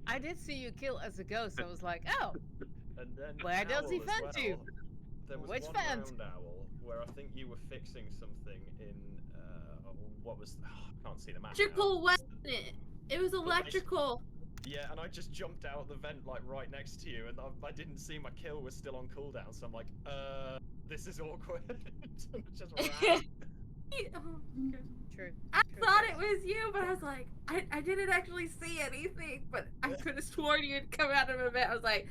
Speaker 2: I did see you kill as a ghost. I was like, oh,
Speaker 1: And then
Speaker 2: where does he
Speaker 1: Owl as
Speaker 2: vent to?
Speaker 1: well. There was
Speaker 2: Which
Speaker 1: one
Speaker 2: vent?
Speaker 1: round, Owl, where I think you were fixing something in what was I can't see the map.
Speaker 10: Electrical, wasn't it? It was electrical.
Speaker 1: Yeah, and I just jumped out the vent like right next to you, and I didn't see my kill was still on cooldown, so I'm like, this is awkward. Just ran.
Speaker 2: True.
Speaker 10: I thought it was you, but I was like, I didn't actually see anything, but I could have sworn you had come out of a vent. I was like,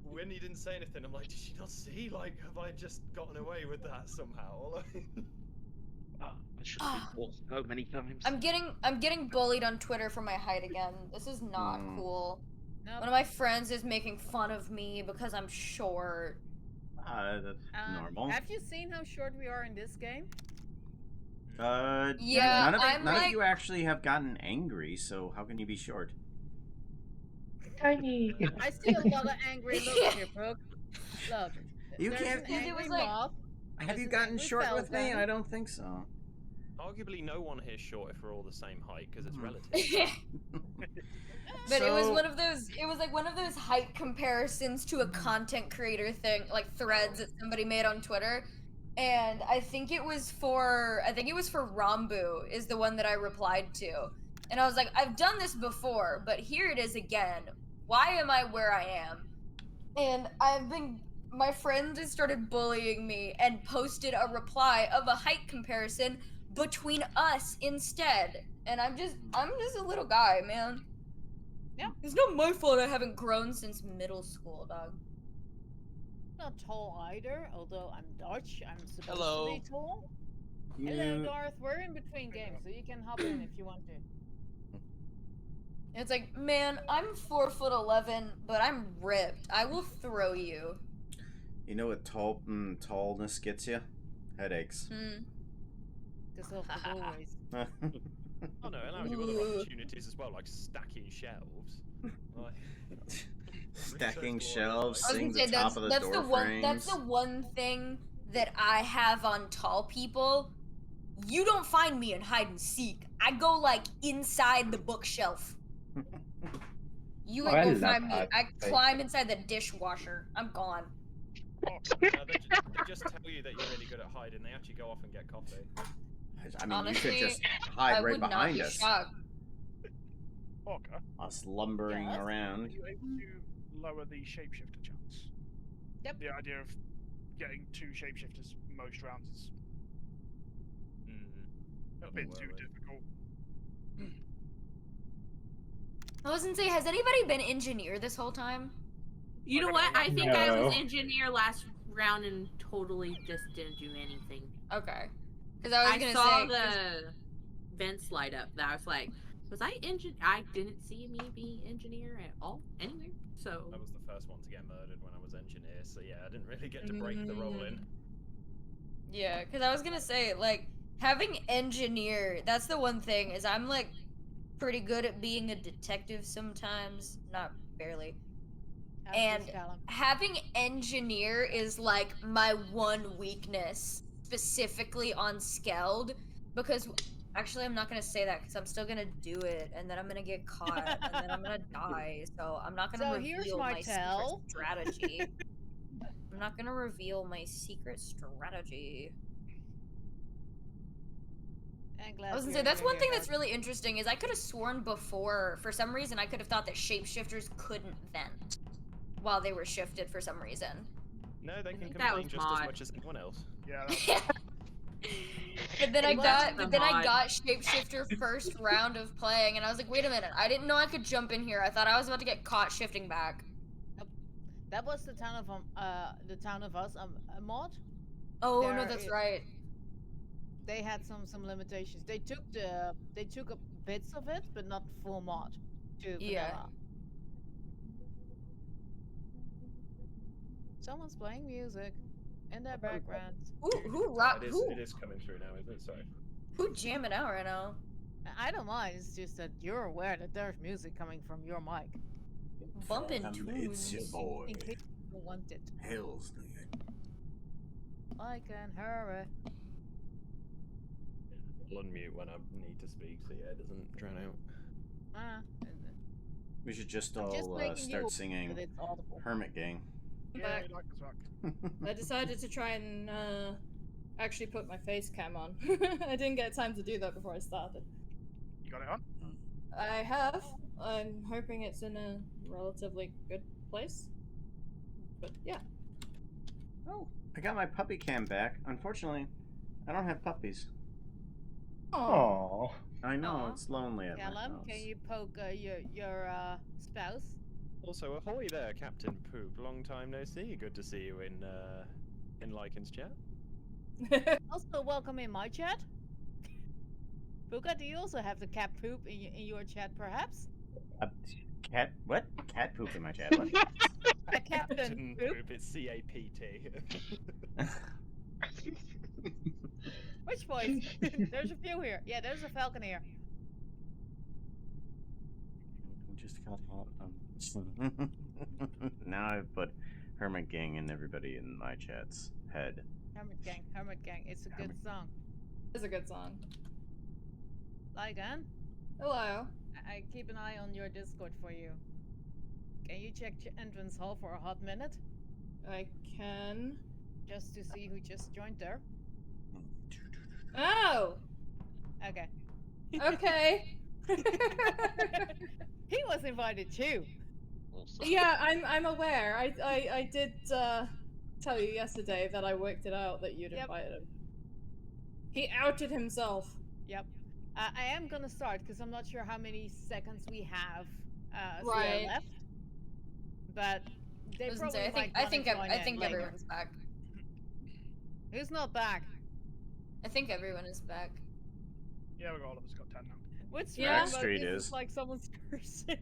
Speaker 1: when you didn't say anything, I'm like, did she not see? Like, have I just gotten away with that somehow?
Speaker 6: I should have been caught so many times.
Speaker 9: I'm getting bullied on Twitter for my height again. This is not cool.
Speaker 2: Nope.
Speaker 9: One of my friends is making fun of me because I'm short.
Speaker 4: That's normal.
Speaker 2: Have you seen how short we are in this game?
Speaker 9: Yeah,
Speaker 4: none of you actually have gotten angry, so how can you be short?
Speaker 5: Tiny.
Speaker 2: I see a lot of angry looks here, Brooke. Look,
Speaker 4: You
Speaker 2: there's
Speaker 4: can't.
Speaker 2: an angry moth.
Speaker 4: Have you
Speaker 2: there's an
Speaker 4: gotten
Speaker 2: angry
Speaker 4: short with me?
Speaker 2: falcon.
Speaker 4: I don't think so.
Speaker 1: Arguably, no one here's short if we're all the same height because it's relative.
Speaker 9: But it was one of those. It was like one of those height comparisons to a content creator thing, like threads that somebody made on Twitter, and I think it was for Rambu is the one that I replied to, and I was like, I've done this before, but here it is again. Why am I where I am? And my friend has started bullying me and posted a reply of a height comparison between us instead, and I'm just a little guy, man.
Speaker 2: Yeah.
Speaker 9: It's not my fault I haven't grown since middle school, dog.
Speaker 2: Not tall either, although I'm Dutch. I'm supposed
Speaker 6: Hello.
Speaker 2: to be tall. Hello, Darth. We're in between games, so you can hop in if you want to.
Speaker 9: And it's like, man, I'm 4'11", but I'm ripped. I will throw you.
Speaker 4: You know what tallness gets you? Headaches.
Speaker 2: Because of the doorways.
Speaker 1: Oh no, it allows you other opportunities as well, like stacking shelves.
Speaker 4: Stacking shelves,
Speaker 9: I was
Speaker 4: seeing
Speaker 9: gonna
Speaker 4: the
Speaker 9: say,
Speaker 4: top of the door frames.
Speaker 9: That's the one thing that I have on tall people. You don't find me in hide and seek. I go like inside the bookshelf. You ain't gonna find me. I climb inside the dishwasher. I'm gone.
Speaker 1: They just tell you that you're really good at hiding. They actually go off and get coffee.
Speaker 4: I mean,
Speaker 9: Honestly,
Speaker 4: you could just hide right
Speaker 9: not
Speaker 4: behind
Speaker 9: be
Speaker 4: us.
Speaker 9: shocked.
Speaker 3: Okay.
Speaker 4: Us lumbering around.
Speaker 3: Are you able to lower the shapeshifter chance?
Speaker 2: Yep.
Speaker 3: The idea of getting 2 shapeshifters most rounds is a bit too difficult.
Speaker 9: I was gonna say, has anybody been engineer this whole time?
Speaker 10: You know what? I think I was engineer last round and totally just didn't do anything.
Speaker 9: Okay. Because I
Speaker 10: saw the vents light up. That I was like, was I engineer? I didn't see me be engineer at all anywhere. So
Speaker 1: I was the first one to get murdered when I was engineer. So yeah, I didn't really get to break the roll in.
Speaker 9: Yeah, because I was gonna say, like, having engineer, that's the one thing, is I'm, like, pretty good at being a detective sometimes. Not barely. And having engineer is, like, my one weakness, specifically on Skeld, because Actually, I'm not gonna say that because I'm still gonna do it, and then I'm gonna get caught, and then I'm gonna die. So I'm not gonna
Speaker 2: So here's
Speaker 9: reveal
Speaker 2: my
Speaker 9: my secret
Speaker 2: tell.
Speaker 9: strategy. I'm not gonna reveal my secret strategy. I was gonna say that's one thing that's really interesting is I could have sworn before, for some reason, I could have thought that shapeshifters couldn't vent while they were shifted for some reason.
Speaker 1: No, they can
Speaker 10: think that
Speaker 1: complain
Speaker 10: was
Speaker 1: just as
Speaker 10: mod.
Speaker 1: much as anyone else.
Speaker 3: Yeah. That
Speaker 9: Yeah. But then
Speaker 10: It was the
Speaker 9: I
Speaker 10: mod.
Speaker 9: got shapeshifter first round of playing, and I was like, wait a minute, I didn't know I could jump in here. I thought I was about to get caught shifting back.
Speaker 2: That was the town of us a mod.
Speaker 9: Oh no,
Speaker 2: There
Speaker 9: that's
Speaker 2: it-
Speaker 9: right.
Speaker 2: They had some limitations. They took a bits of it, but not full mod to
Speaker 9: Yeah.
Speaker 2: vanilla. Someone's playing music in their background.
Speaker 1: It is coming through now, is it? Sorry.
Speaker 9: Who jamming out right now?
Speaker 2: I don't mind. It's just that you're aware that there's music coming from your mic.
Speaker 9: Bumping
Speaker 8: It's your
Speaker 9: tunes.
Speaker 8: boy.
Speaker 2: In case you want it.
Speaker 8: Hell's name.
Speaker 2: I can hurry.
Speaker 1: I'll unmute when I need to speak, so yeah, it doesn't drown out.
Speaker 4: We should just
Speaker 2: I'm just
Speaker 4: all
Speaker 2: making you
Speaker 4: start singing
Speaker 2: that it's audible.
Speaker 4: Hermit Gang.
Speaker 3: Yeah, you like this rock.
Speaker 7: I decided to try and actually put my face cam on. I didn't get time to do that before I started.
Speaker 3: You got it on?
Speaker 7: I have. I'm hoping it's in a relatively good place. But yeah.
Speaker 4: Oh, I got my puppy cam back. Unfortunately, I don't have puppies.
Speaker 5: Oh.
Speaker 4: I know,
Speaker 2: Aw.
Speaker 4: it's lonely at my
Speaker 2: Callum,
Speaker 4: house.
Speaker 2: can you poke your spouse?
Speaker 1: Also, ahoy there, Captain Poop. Long time no see. Good to see you in Lychen's chat.
Speaker 2: Also, welcome in my chat. Puka, do you also have the cat poop in your chat, perhaps?
Speaker 4: Cat? What? Cat poop in my chat. What?
Speaker 2: A Captain Poop?
Speaker 1: It's CAPT.
Speaker 2: Which voice? There's a few here. Yeah, there's a falcon here.
Speaker 4: Just got hot. Now I've put Hermit Gang and everybody in my chat's head.
Speaker 2: Hermit Gang. It's a good song.
Speaker 7: It's a good song.
Speaker 2: Lychen,
Speaker 7: Hello.
Speaker 2: I keep an eye on your Discord for you. Can you check entrance hall for a hot minute?
Speaker 7: I can.
Speaker 2: Just to see who just joined there.
Speaker 7: Oh!
Speaker 2: Okay.
Speaker 7: Okay.
Speaker 2: He was invited too.
Speaker 7: Yeah, I'm aware. I did tell you yesterday that I worked it out that you'd invited him. He outed himself.
Speaker 2: Yep. I am gonna start because I'm not sure how many seconds we have
Speaker 7: Right.
Speaker 2: left. But they probably
Speaker 9: I think everyone's back.
Speaker 2: Who's not back?
Speaker 9: I think everyone is back.
Speaker 3: Yeah, we got all of us got 10 now.
Speaker 2: What's
Speaker 7: Yeah.
Speaker 2: wrong?
Speaker 4: Backstreet
Speaker 2: This
Speaker 4: is.
Speaker 2: like someone's cursing.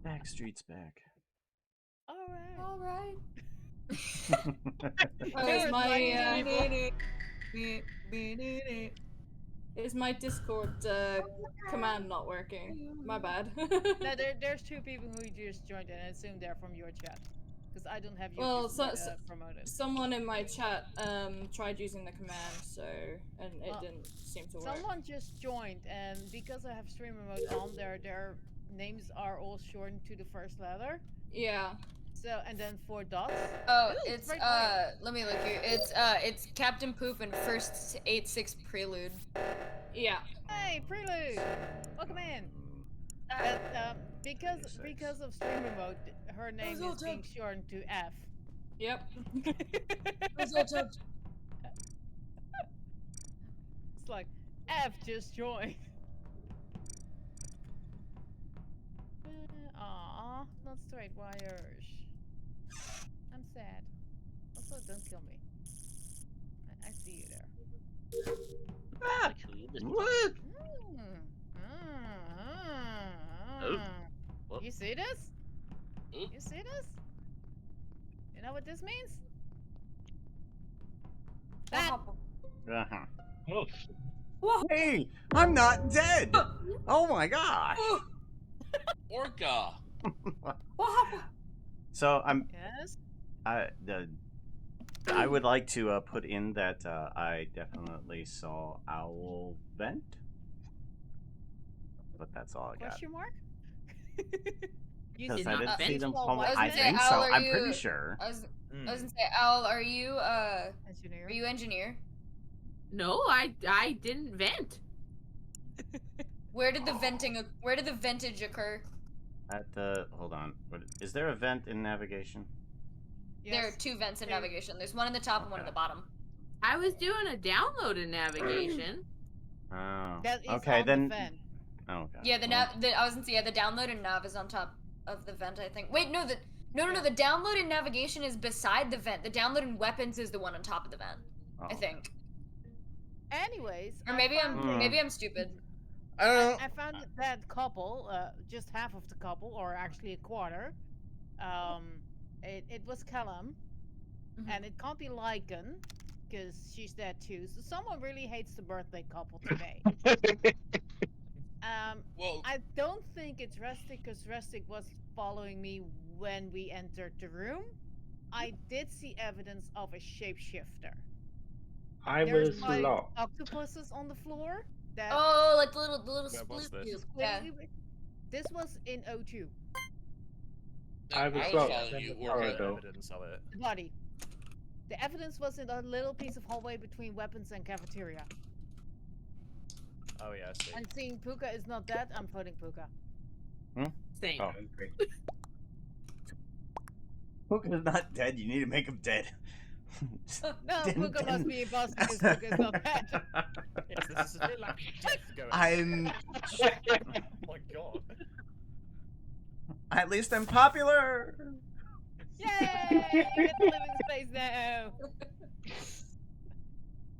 Speaker 4: Backstreet's back.
Speaker 2: All right.
Speaker 9: Alright.
Speaker 7: Is my Discord command not working? My bad.
Speaker 2: No, there's two people who just joined in. I assume they're from your chat. Because I don't have you promoted.
Speaker 7: Someone in my chat tried using the command, and it didn't seem to work.
Speaker 2: Someone just joined, and because I have stream remote on, their names are all shortened to the first letter.
Speaker 7: Yeah.
Speaker 2: So, and then 4 dots.
Speaker 9: Oh,
Speaker 2: Ooh,
Speaker 9: it's
Speaker 2: right there.
Speaker 9: let me look here. It's Captain Poop and First 8-6 Prelude.
Speaker 7: Yeah.
Speaker 2: Hey, Prelude! Welcome in! Because of stream remote, her name is being shortened to F.
Speaker 7: Yep.
Speaker 2: It's like, F just joined. Aww, not straight wires. I'm sad. Also, don't kill me. I see you there.
Speaker 6: Ah!
Speaker 4: What?
Speaker 6: What?
Speaker 2: You see this? You see this? You know what this means? That.
Speaker 4: Uh-huh. Hey, I'm not dead! Oh my gosh!
Speaker 6: Orca!
Speaker 7: What happened?
Speaker 4: So
Speaker 2: Yes?
Speaker 4: I would like to put in that I definitely saw Owl vent. But that's all I got.
Speaker 2: Question mark? You
Speaker 4: Because
Speaker 10: did
Speaker 4: I
Speaker 10: not
Speaker 4: didn't
Speaker 10: vent?
Speaker 4: see them
Speaker 2: Well,
Speaker 4: fall.
Speaker 2: why
Speaker 4: I
Speaker 2: is it?
Speaker 4: think
Speaker 9: Owl,
Speaker 4: so.
Speaker 9: are
Speaker 4: I'm pretty
Speaker 9: you-
Speaker 4: sure.
Speaker 9: I was gonna say, Owl, are you
Speaker 2: Engineer.
Speaker 9: engineer?
Speaker 10: No, I didn't vent.
Speaker 9: Where did the ventage occur?
Speaker 4: At the hold on. Is there a vent in navigation?
Speaker 9: There are
Speaker 2: Yes.
Speaker 9: 2 vents in
Speaker 2: There-
Speaker 9: navigation. There's one in the top and one at
Speaker 4: Okay.
Speaker 9: the bottom.
Speaker 10: I was doing a download in navigation.
Speaker 4: Oh.
Speaker 2: That is
Speaker 4: Okay,
Speaker 2: on
Speaker 4: then.
Speaker 2: the vent.
Speaker 4: Okay.
Speaker 9: Yeah, the
Speaker 4: well,
Speaker 9: nav. I was gonna say, yeah, the download and nav is on top of the vent. I think. Wait, no, no. The download and navigation is beside the vent. The download and weapons is the one on top of the vent.
Speaker 4: oh,
Speaker 9: I think.
Speaker 2: Anyways,
Speaker 9: Or
Speaker 2: I
Speaker 9: maybe
Speaker 2: found
Speaker 9: I'm stupid.
Speaker 4: I don't know.
Speaker 2: I found that couple, just half of the couple, or actually a quarter. It was Callum,
Speaker 9: Mhm.
Speaker 2: and it can't be Lychen, because she's dead too. So someone really hates the birthday couple today.
Speaker 11: Well,
Speaker 2: I don't think it's Rustic, because Rustic was following me when we entered the room. I did see evidence of a shapeshifter.
Speaker 5: I
Speaker 2: There's
Speaker 5: was
Speaker 2: like
Speaker 5: locked.
Speaker 2: octopuses on the floor. That
Speaker 9: Oh, like the little
Speaker 1: Where was
Speaker 9: split
Speaker 1: this?
Speaker 9: cube. Yeah.
Speaker 2: This was in O2.
Speaker 5: I was
Speaker 11: was
Speaker 5: locked
Speaker 11: following
Speaker 5: in
Speaker 11: you,
Speaker 5: the
Speaker 11: Orca.
Speaker 5: corridor.
Speaker 1: Evidence of it.
Speaker 2: The body. The evidence was in a little piece of hallway between weapons and cafeteria.
Speaker 1: Oh yeah, I see.
Speaker 2: And seeing Puka is not dead, I'm voting Puka.
Speaker 10: Same.
Speaker 4: Oh.
Speaker 5: I agree.
Speaker 4: Puka's not dead. You need to make him dead.
Speaker 2: No,
Speaker 4: Didn't-
Speaker 2: Puka must
Speaker 4: didn't-
Speaker 2: be imposter because Puka is not dead.
Speaker 1: Yes, there's a little act of death going on.
Speaker 4: I'm.
Speaker 1: Oh my god.
Speaker 4: At least I'm popular.
Speaker 2: Yay! I get to live in space now.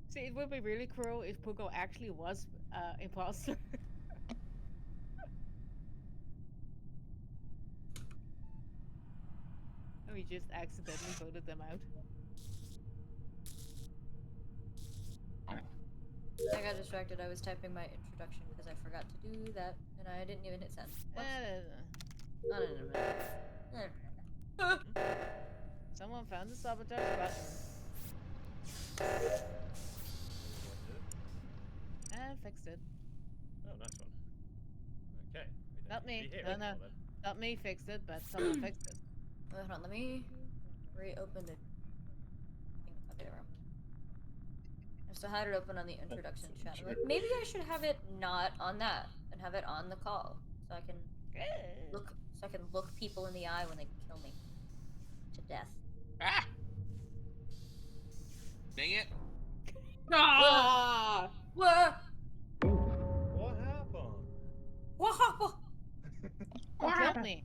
Speaker 2: See, it would be really cruel if Puka actually was imposter. And we just accidentally voted them out.
Speaker 9: I got distracted. I was typing my introduction because I forgot to do that, and I didn't even hit send.
Speaker 2: Someone found the sabotage button. And fixed it.
Speaker 1: Oh, nice one. Okay. we don't
Speaker 2: Not
Speaker 1: need to
Speaker 2: me.
Speaker 1: be here
Speaker 2: No,
Speaker 1: anymore
Speaker 2: no.
Speaker 1: then.
Speaker 2: Not me fixed it, but someone fixed it.
Speaker 9: Hold on, let me reopen the thing. Okay, there we go. I still had it open on the introduction chat. I'm like, maybe I should have it not on that and have it on the call, so I can look people in the eye when they kill me to death.
Speaker 11: Ah! Dang it.
Speaker 10: Ah!
Speaker 9: What?
Speaker 1: What happened?
Speaker 9: What happened?
Speaker 2: What killed me?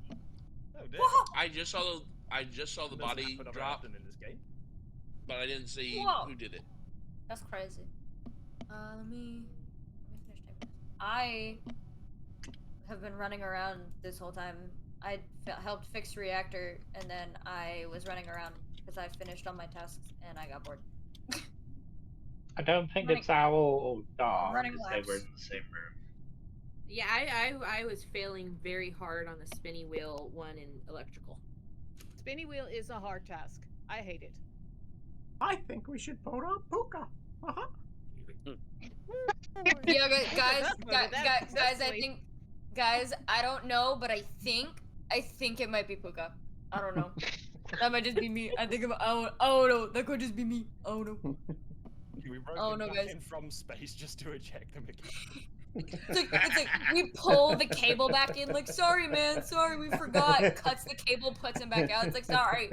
Speaker 1: Oh dear.
Speaker 11: I just saw the
Speaker 1: Doesn't
Speaker 11: body
Speaker 1: happen very
Speaker 11: drop,
Speaker 1: often in this game.
Speaker 11: but I didn't see
Speaker 9: Whoa.
Speaker 11: who did it.
Speaker 9: That's crazy. Let me finish typing this. I have been running around this whole time. I helped fix reactor, and then I was running around because I finished all my tasks and I got bored.
Speaker 5: I don't think
Speaker 9: Running-
Speaker 5: it's Owl or Dog
Speaker 9: running
Speaker 5: because they were
Speaker 9: laps.
Speaker 5: in the same room.
Speaker 10: Yeah, I was failing very hard on the spinny wheel one in electrical.
Speaker 2: Spinny wheel is a hard task. I hate it.
Speaker 4: I think we should vote on Puka. Uh-huh.
Speaker 9: Yeah, guys,
Speaker 2: Voted that successfully.
Speaker 9: guys, I don't know, but I think it might be Puka. I don't know. That might just be me. I think oh no, that could just be me. Oh no.
Speaker 1: We broke
Speaker 9: Oh,
Speaker 1: them
Speaker 9: no,
Speaker 1: back
Speaker 9: guys.
Speaker 1: in from space just to eject them again.
Speaker 9: It's like we pull the cable back in, like, sorry man, sorry, we forgot. Cuts the cable, puts him back out. It's like, sorry,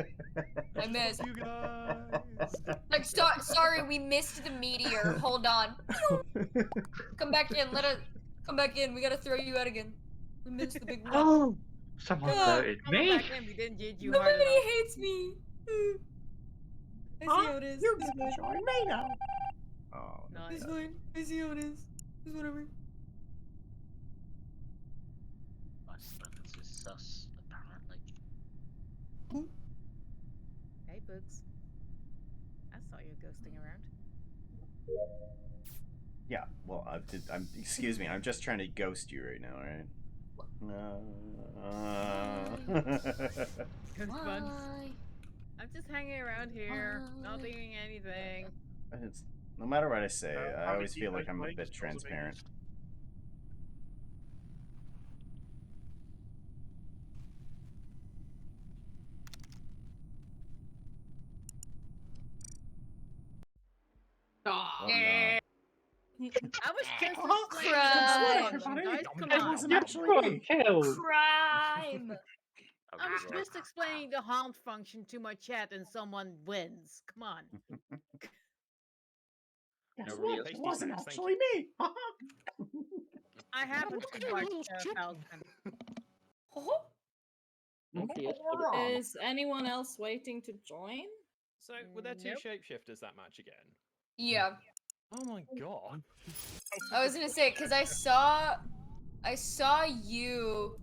Speaker 9: I missed.
Speaker 1: You guys.
Speaker 9: Like, sorry, we missed the meteor. Hold on. Come back in. Come back in. We gotta throw you out again. We missed the big one.
Speaker 5: Oh! Someone
Speaker 9: Yeah.
Speaker 5: voted
Speaker 2: Come
Speaker 5: me!
Speaker 2: back in, we didn't judge you hard
Speaker 9: Nobody
Speaker 2: enough.
Speaker 9: hates me. I see how it is.
Speaker 4: You
Speaker 9: It's
Speaker 4: can
Speaker 9: fine.
Speaker 4: join me now. Oh, no.
Speaker 2: Nice.
Speaker 9: It's fine. I see how it is. It's whatever.
Speaker 6: My sentence is sus, apparently.
Speaker 2: Hey, Bugs. I saw you ghosting around.
Speaker 4: Yeah, well, excuse me, I'm just trying to ghost you right now, right?
Speaker 2: Ghost buns.
Speaker 9: Why?
Speaker 2: I'm just hanging around here, not doing anything.
Speaker 4: No matter what I say, I
Speaker 3: how
Speaker 4: always
Speaker 3: many
Speaker 4: feel like I'm a
Speaker 3: playing
Speaker 4: bit
Speaker 3: skills are being
Speaker 4: transparent.
Speaker 3: used.
Speaker 4: Oh, no.
Speaker 2: I was just
Speaker 9: Oh,
Speaker 2: explaining the
Speaker 9: crime.
Speaker 2: function, guys. Come
Speaker 4: That
Speaker 2: on.
Speaker 4: wasn't actually me.
Speaker 5: Kill.
Speaker 9: Crime.
Speaker 2: I was just explaining the haunt function to my chat and someone wins. Come on.
Speaker 4: Guess
Speaker 1: No,
Speaker 4: what?
Speaker 1: tasty
Speaker 4: It wasn't
Speaker 1: snacks, thank
Speaker 4: actually me.
Speaker 2: I happen to watch Falcon.
Speaker 7: Is anyone else waiting to join?
Speaker 1: So, were there two
Speaker 2: Nope.
Speaker 1: shapeshifters that match again?
Speaker 9: Yeah.
Speaker 1: Oh my god.
Speaker 9: I was gonna say, because I saw you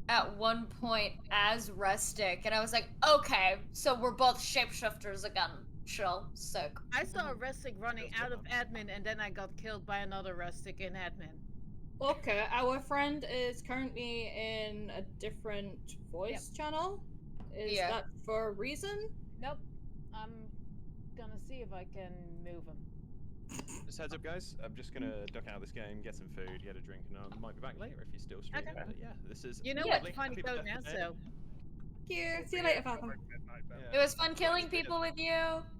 Speaker 9: at one point as Rustic, and I was like, okay, so we're both shapeshifters again. Chill, sick.
Speaker 2: I saw a Rustic running out of admin and then I got killed by another Rustic in admin.
Speaker 7: Okay, our friend is currently in a different voice channel. Is
Speaker 9: Yeah.
Speaker 7: that for a reason?
Speaker 2: Nope. I'm gonna see if I can move him.
Speaker 1: Just heads up, guys. I'm just gonna duck out of this game, get some food, get a drink, and I might be back later if you're still streaming.
Speaker 2: Okay.
Speaker 1: But yeah, this is.
Speaker 2: You know
Speaker 9: Yeah.
Speaker 2: what to find the code now, so.
Speaker 7: Thank you. See you later, Falcon.
Speaker 9: It was fun killing people with you.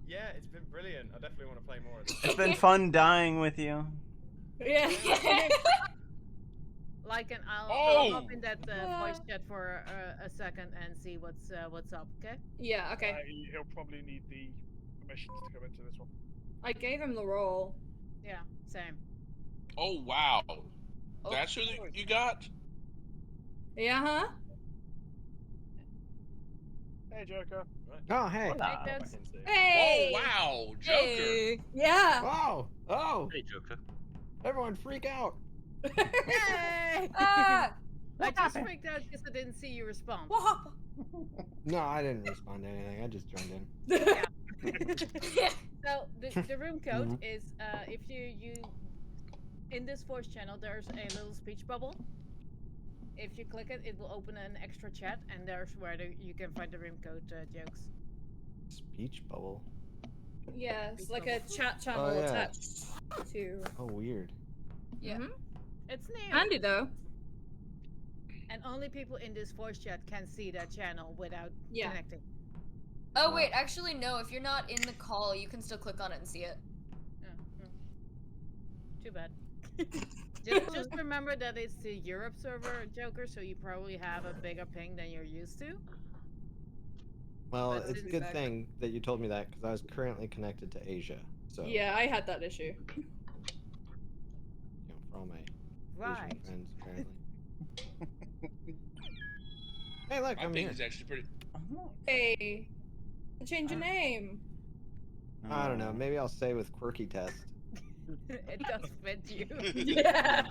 Speaker 1: Yeah, it's been brilliant. I definitely want to play more of this.
Speaker 4: It's been fun dying with you.
Speaker 7: Yeah.
Speaker 2: Like, and I'll hop in that voice chat for a second and see what's up. Okay.
Speaker 7: Yeah. Okay.
Speaker 3: He'll probably need the permissions to go into this one.
Speaker 7: I gave him the role.
Speaker 2: Yeah. Same.
Speaker 11: Oh wow, that's who you got.
Speaker 7: Yeah. Huh.
Speaker 3: Hey, Joker.
Speaker 12: Oh, hey.
Speaker 7: Hey.
Speaker 11: Oh wow, Joker.
Speaker 7: Hey. Yeah.
Speaker 12: Wow. Oh.
Speaker 6: Hey, Joker.
Speaker 12: Everyone freak out.
Speaker 2: Yay!
Speaker 9: Ah!
Speaker 2: I just freaked out because I didn't see you respond.
Speaker 12: No, I didn't respond to anything. I just joined in.
Speaker 2: Yeah. So the room code is if you in this voice channel there's a little speech bubble. If you click it, it will open an extra chat, and there's where you can find the room code jokes.
Speaker 12: Speech bubble.
Speaker 7: Yeah, it's like a chat channel
Speaker 12: Oh, yeah.
Speaker 7: attached to.
Speaker 12: Oh, weird.
Speaker 9: Yeah.
Speaker 2: It's new.
Speaker 7: Handy though.
Speaker 2: And only people in this voice chat can see that channel without connecting.
Speaker 9: Oh wait, actually no. If you're not in the call, you can still click on it and see it.
Speaker 2: Too bad. just remember that it's the Europe server, Joker, so you probably have a bigger ping than you're used to.
Speaker 12: Well,
Speaker 2: But
Speaker 12: it's a
Speaker 2: since
Speaker 12: good
Speaker 2: I-
Speaker 12: thing that you told me that because I was currently connected to Asia. So
Speaker 7: Yeah, I had that issue.
Speaker 12: you know, for all my
Speaker 2: Right.
Speaker 12: Asian friends, apparently. Hey, look,
Speaker 11: My
Speaker 12: I'm
Speaker 11: ping
Speaker 12: here.
Speaker 11: is actually pretty.
Speaker 7: Hey, change your name.
Speaker 12: I don't know. Maybe I'll stay with Quirky Test.
Speaker 2: It does fit you.
Speaker 7: Yeah.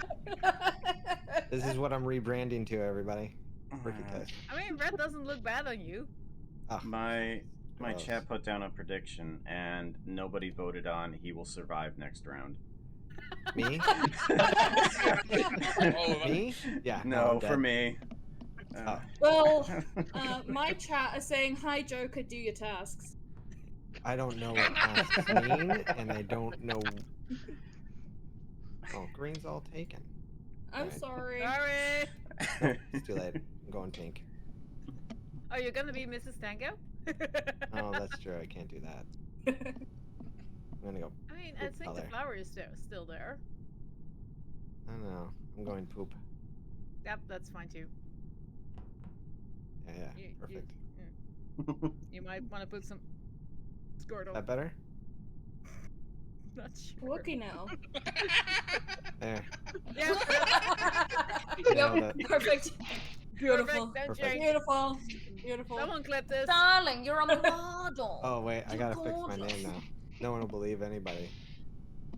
Speaker 12: This is what I'm rebranding to, everybody. Quirky Test.
Speaker 2: I mean, red doesn't look bad on you.
Speaker 4: My
Speaker 12: gross.
Speaker 4: chat put down a prediction, and nobody voted on he will survive next round.
Speaker 12: Me?
Speaker 11: Oh,
Speaker 12: Me? Yeah.
Speaker 4: No,
Speaker 12: I'm
Speaker 4: for
Speaker 12: dead.
Speaker 4: me.
Speaker 12: Oh.
Speaker 7: Well, my chat is saying, "Hi, Joker, do your tasks."
Speaker 12: I don't know what tasks mean, and I don't know. Oh, green's all taken.
Speaker 7: I'm
Speaker 12: Alright.
Speaker 7: sorry.
Speaker 2: Sorry.
Speaker 12: Nope, it's too late. I'm going pink.
Speaker 2: Oh, you're gonna be Mrs. Tango?
Speaker 12: Oh, that's true. I can't do that. I'm gonna go.
Speaker 2: I mean, I
Speaker 12: poop
Speaker 2: think the
Speaker 12: color.
Speaker 2: flower is still there.
Speaker 12: I don't know. I'm going poop.
Speaker 2: Yep, that's fine too.
Speaker 12: Yeah, yeah.
Speaker 2: You-
Speaker 12: Perfect.
Speaker 2: You might want to put some Squirtle.
Speaker 12: That better?
Speaker 2: Not sure.
Speaker 7: Looky now.
Speaker 12: There.
Speaker 2: Yeah.
Speaker 12: Nailed
Speaker 9: Yep,
Speaker 12: it.
Speaker 9: perfect.
Speaker 7: Beautiful.
Speaker 2: Perfect, don't
Speaker 12: Perfect.
Speaker 2: change.
Speaker 7: Beautiful. Beautiful.
Speaker 2: Someone clip this.
Speaker 9: Darling, you're a model.
Speaker 12: Oh wait, I gotta fix my
Speaker 9: gorgeous.
Speaker 12: name now. No one will believe anybody.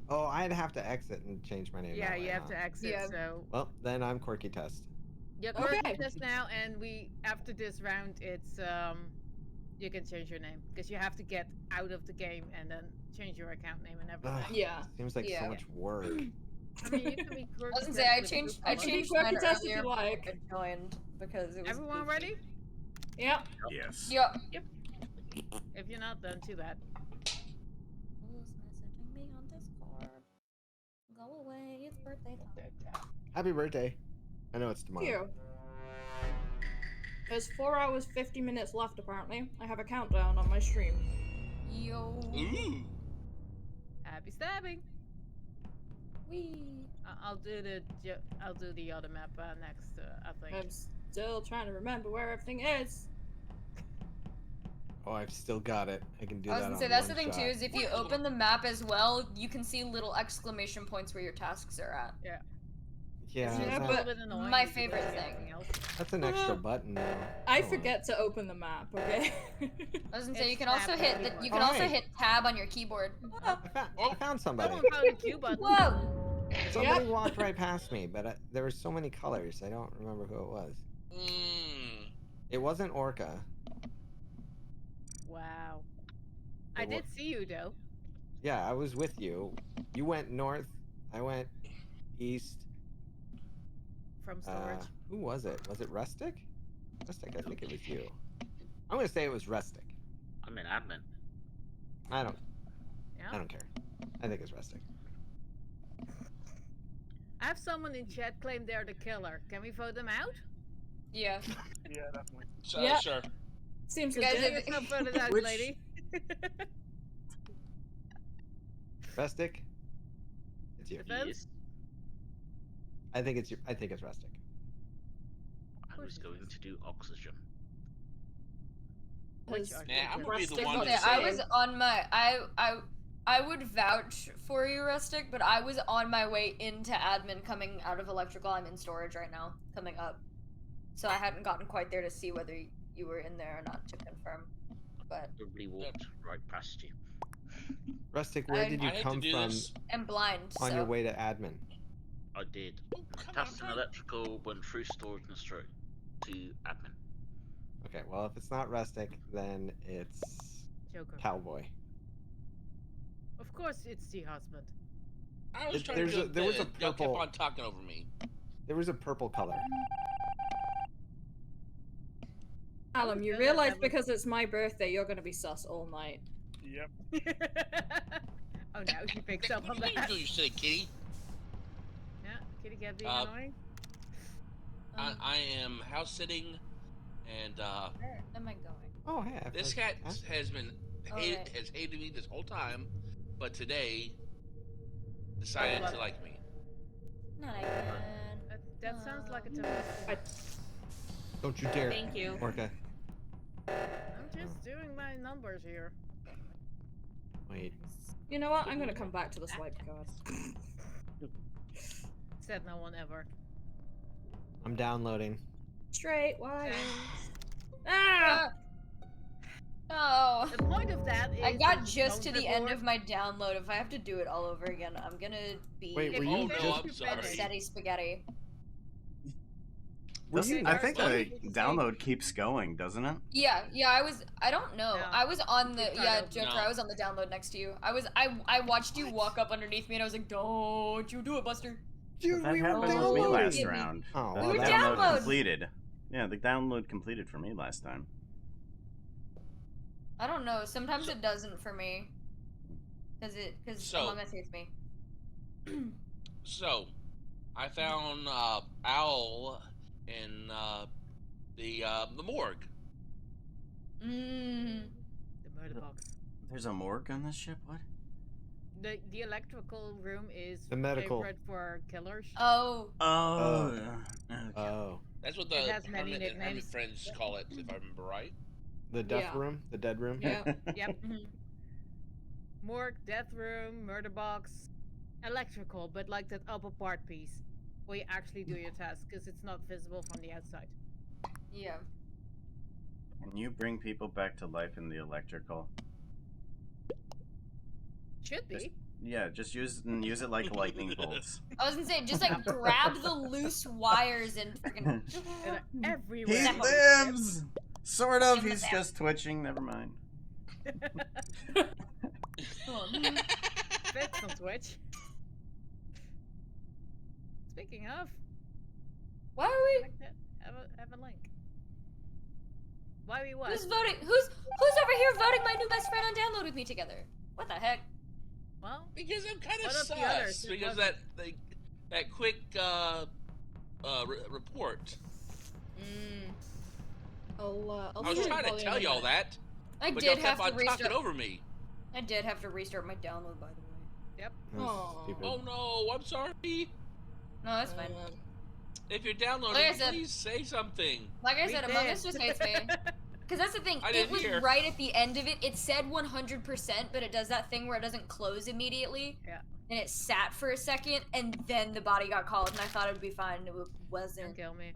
Speaker 12: Oh, I'd have to exit and change my name.
Speaker 2: Yeah,
Speaker 12: that way,
Speaker 2: you have
Speaker 12: huh?
Speaker 2: to exit.
Speaker 9: Yeah.
Speaker 2: So
Speaker 12: Well, then I'm Quirky Test.
Speaker 2: you're
Speaker 7: Okay.
Speaker 2: okay. This now, and after this round, it's you can change your name because you have to get out of the game and then change your account name and everything.
Speaker 12: Ugh,
Speaker 7: Yeah.
Speaker 12: Seems like
Speaker 9: Yeah.
Speaker 12: so much work.
Speaker 2: I mean, you can be
Speaker 9: I was gonna say I changed
Speaker 7: You can
Speaker 9: mine
Speaker 7: quirky test if
Speaker 9: earlier
Speaker 7: you like.
Speaker 9: before I joined because it was
Speaker 2: Everyone
Speaker 9: goofy.
Speaker 2: ready?
Speaker 7: Yep.
Speaker 8: Yes.
Speaker 9: Yep.
Speaker 2: If you're not, then too bad.
Speaker 9: Who's messaging me on Discord? Go away. It's birthday time.
Speaker 12: Happy birthday. I know it's tomorrow.
Speaker 7: Thank you. There's 4 hours 50 minutes left apparently. I have a countdown on my stream.
Speaker 9: Yo.
Speaker 11: Ooh.
Speaker 2: Happy stabbing.
Speaker 9: Wee.
Speaker 2: I'll do the other map next. I think.
Speaker 7: I'm still trying to remember where everything is.
Speaker 12: Oh, I've still got it. I can do
Speaker 9: I was
Speaker 12: that
Speaker 9: gonna
Speaker 12: on
Speaker 9: say that's the
Speaker 12: one
Speaker 9: thing too.
Speaker 12: shot.
Speaker 9: Is if you open the map as well, you can see little exclamation points where your tasks are at.
Speaker 2: Yeah.
Speaker 12: Yeah,
Speaker 2: It's
Speaker 7: Yeah,
Speaker 2: a
Speaker 7: but
Speaker 2: little bit annoying
Speaker 9: my
Speaker 2: because
Speaker 9: favorite
Speaker 2: everything
Speaker 9: thing.
Speaker 2: else.
Speaker 12: that's an extra button though.
Speaker 7: I
Speaker 12: Oh,
Speaker 7: forget to open the map, okay?
Speaker 9: I was gonna say you
Speaker 2: It's
Speaker 9: can also
Speaker 2: tab
Speaker 9: hit
Speaker 2: everywhere.
Speaker 9: you can
Speaker 12: Oh,
Speaker 9: also
Speaker 12: hey.
Speaker 9: hit tab on your keyboard.
Speaker 12: I found somebody.
Speaker 2: Someone found a Q button.
Speaker 9: Whoa!
Speaker 12: Somebody walked right past me, but there were so many colors. I don't remember who it was.
Speaker 11: Mm.
Speaker 12: It wasn't Orca.
Speaker 2: Wow.
Speaker 12: It
Speaker 2: I
Speaker 12: wa-
Speaker 2: did see you though.
Speaker 12: Yeah, I was with you. You went north. I went east.
Speaker 2: From storage.
Speaker 12: Who was it? Was it Rustic? Rustic, I think it was you. I'm gonna say it was Rustic.
Speaker 6: I'm an admin.
Speaker 12: I don't
Speaker 2: Yeah.
Speaker 12: care. I think it's Rustic.
Speaker 2: I have someone in chat claim they're the killer. Can we vote them out?
Speaker 9: Yeah.
Speaker 3: Yeah, definitely.
Speaker 11: So,
Speaker 7: Yeah.
Speaker 11: Sure.
Speaker 7: Seems
Speaker 9: Guys,
Speaker 7: legit.
Speaker 2: Get yourself voted out,
Speaker 4: Which-
Speaker 2: lady.
Speaker 12: Rustic? It's you.
Speaker 2: Defense?
Speaker 6: Yes.
Speaker 12: I think it's Rustic.
Speaker 6: I was going to do oxygen.
Speaker 2: Which
Speaker 7: Because
Speaker 2: are
Speaker 11: Nah, I'm gonna be the
Speaker 7: Rustic
Speaker 11: one
Speaker 7: was
Speaker 11: to
Speaker 9: Okay, I
Speaker 11: say.
Speaker 9: was on my I would vouch for you, Rustic, but I was on my way into admin coming out of electrical. I'm in storage right now, coming up. So I hadn't gotten quite there to see whether you were in there or not to confirm. But
Speaker 6: Probably walked right past you.
Speaker 12: Rustic, where did you
Speaker 11: I hate to
Speaker 12: come
Speaker 11: do
Speaker 12: from
Speaker 11: this.
Speaker 9: I'm blind,
Speaker 12: on
Speaker 9: so
Speaker 12: your way to admin?
Speaker 6: I did.
Speaker 11: come on,
Speaker 6: Passed an
Speaker 11: Frank.
Speaker 6: electrical, went through storage and straight to admin.
Speaker 12: Okay, well if it's not Rustic, then it's
Speaker 2: Joker.
Speaker 12: Cowboy.
Speaker 2: Of course, it's the husband.
Speaker 11: I was
Speaker 12: It-
Speaker 11: trying to
Speaker 12: there's
Speaker 11: do
Speaker 12: a- there was a
Speaker 11: Y'all kept
Speaker 12: purple-
Speaker 11: on talking over me.
Speaker 12: There was a purple color.
Speaker 7: Callum, you
Speaker 2: Okay,
Speaker 7: realize
Speaker 2: that was-
Speaker 7: because it's my birthday, you're gonna be sus all night.
Speaker 3: Yep.
Speaker 2: Oh no, he picks up on
Speaker 11: What
Speaker 2: that.
Speaker 11: do you say, kitty?
Speaker 2: Yeah, kitty cat being
Speaker 11: Uh,
Speaker 2: annoying.
Speaker 11: I am house sitting, and
Speaker 9: where am I going?
Speaker 12: Oh, hey. I
Speaker 11: this
Speaker 12: found-
Speaker 11: cat has been
Speaker 9: Alright.
Speaker 11: has hated me this whole time, but today decided to like me.
Speaker 9: Not again.
Speaker 2: That sounds like a typical.
Speaker 12: Don't you dare,
Speaker 10: Thank you.
Speaker 12: Orca.
Speaker 2: I'm just doing my numbers here.
Speaker 12: Wait.
Speaker 7: You know what? I'm gonna come back to the swipe card.
Speaker 2: Said no one ever.
Speaker 12: I'm downloading.
Speaker 7: Straight wires. Ah!
Speaker 9: Oh.
Speaker 2: The point of that is.
Speaker 9: I got
Speaker 2: there's
Speaker 9: just to
Speaker 2: no
Speaker 9: the end
Speaker 2: report.
Speaker 9: of my download. If I have to do it all over again, I'm gonna be
Speaker 12: Wait, were
Speaker 2: If
Speaker 12: you
Speaker 2: you
Speaker 11: Oh,
Speaker 12: just
Speaker 11: no, I'm
Speaker 2: finish
Speaker 11: sorry.
Speaker 9: steady spaghetti.
Speaker 4: Doesn't, I think
Speaker 2: Sorry.
Speaker 4: the download keeps going, doesn't it?
Speaker 9: Yeah, I don't know.
Speaker 2: No.
Speaker 9: I was on the
Speaker 2: Keep
Speaker 9: yeah,
Speaker 2: that
Speaker 9: Joker,
Speaker 11: open.
Speaker 9: I was on the download next to you. I watched you walk up underneath me and I was like, "Don't you do it, Buster."
Speaker 12: Dude,
Speaker 4: That
Speaker 12: we were
Speaker 4: happened with me
Speaker 12: downloading.
Speaker 4: last
Speaker 9: Yeah.
Speaker 4: round.
Speaker 12: Oh,
Speaker 4: The
Speaker 9: We were
Speaker 4: download
Speaker 9: download.
Speaker 4: completed. Yeah, the download completed for me last time.
Speaker 9: I don't know. Sometimes it doesn't for me. Cause
Speaker 11: So-
Speaker 9: Among Us hates me.
Speaker 11: So, I found Owl in the morgue.
Speaker 9: Mmm.
Speaker 2: The murder box.
Speaker 4: There's a morgue on this ship? What?
Speaker 2: The electrical room is
Speaker 12: The medical.
Speaker 2: favorite for killers.
Speaker 9: Oh.
Speaker 4: Oh.
Speaker 12: Oh.
Speaker 4: Okay.
Speaker 12: Oh.
Speaker 11: That's what
Speaker 2: It
Speaker 11: the
Speaker 2: has many
Speaker 11: hermit and hermit
Speaker 2: nicknames.
Speaker 11: friends call it, if I remember right.
Speaker 12: The death
Speaker 7: Yeah.
Speaker 12: room? The dead room?
Speaker 7: Yeah.
Speaker 2: Yep.
Speaker 9: Mhm.
Speaker 2: Morgue, death room, murder box, electrical, but like that upper part piece where you actually do your task because it's not visible from the outside.
Speaker 9: Yeah.
Speaker 4: Can you bring people back to life in the electrical?
Speaker 2: Should be.
Speaker 4: Yeah, just use it like lightning bolts.
Speaker 9: I was gonna say, just like grab the loose wires and freaking.
Speaker 2: And everywhere.
Speaker 4: He
Speaker 2: on the
Speaker 4: lives! Sort of,
Speaker 9: Give him
Speaker 4: he's
Speaker 9: that.
Speaker 4: just twitching, never mind.
Speaker 2: ship. Fits on Twitch. Speaking of,
Speaker 9: Why are we?
Speaker 2: like that, have a link. Why we what?
Speaker 9: Who's voting? Who's over here voting my new best friend on download with me together? What the heck?
Speaker 2: Well,
Speaker 11: Because I'm kind of
Speaker 2: what of the others?
Speaker 11: sus.
Speaker 2: It
Speaker 11: Because
Speaker 2: wasn't.
Speaker 11: that quick report.
Speaker 7: I'll
Speaker 11: I was
Speaker 7: see
Speaker 11: trying to
Speaker 7: volume
Speaker 11: tell
Speaker 7: in a
Speaker 11: y'all
Speaker 7: minute.
Speaker 11: that.
Speaker 9: I
Speaker 11: but
Speaker 9: did
Speaker 11: y'all
Speaker 9: have
Speaker 11: kept
Speaker 9: to
Speaker 11: on talking
Speaker 9: restart.
Speaker 11: over me.
Speaker 9: I did have to restart my download, by the way.
Speaker 2: Yep.
Speaker 12: Stupid.
Speaker 11: Oh no, I'm sorry.
Speaker 9: No, that's fine.
Speaker 11: If you're downloading,
Speaker 9: Like I said-
Speaker 11: please say something.
Speaker 9: Like I
Speaker 2: We
Speaker 9: said, Among
Speaker 2: did.
Speaker 9: Us just hates me. Because that's the thing,
Speaker 11: I
Speaker 9: it
Speaker 11: didn't
Speaker 9: was
Speaker 11: hear.
Speaker 9: right at the end of it. It said 100%, but it does that thing where it doesn't close immediately.
Speaker 2: Yeah.
Speaker 9: And it sat for a second, and then the body got called, and I thought it would be fine, and it wasn't.
Speaker 2: Don't kill me.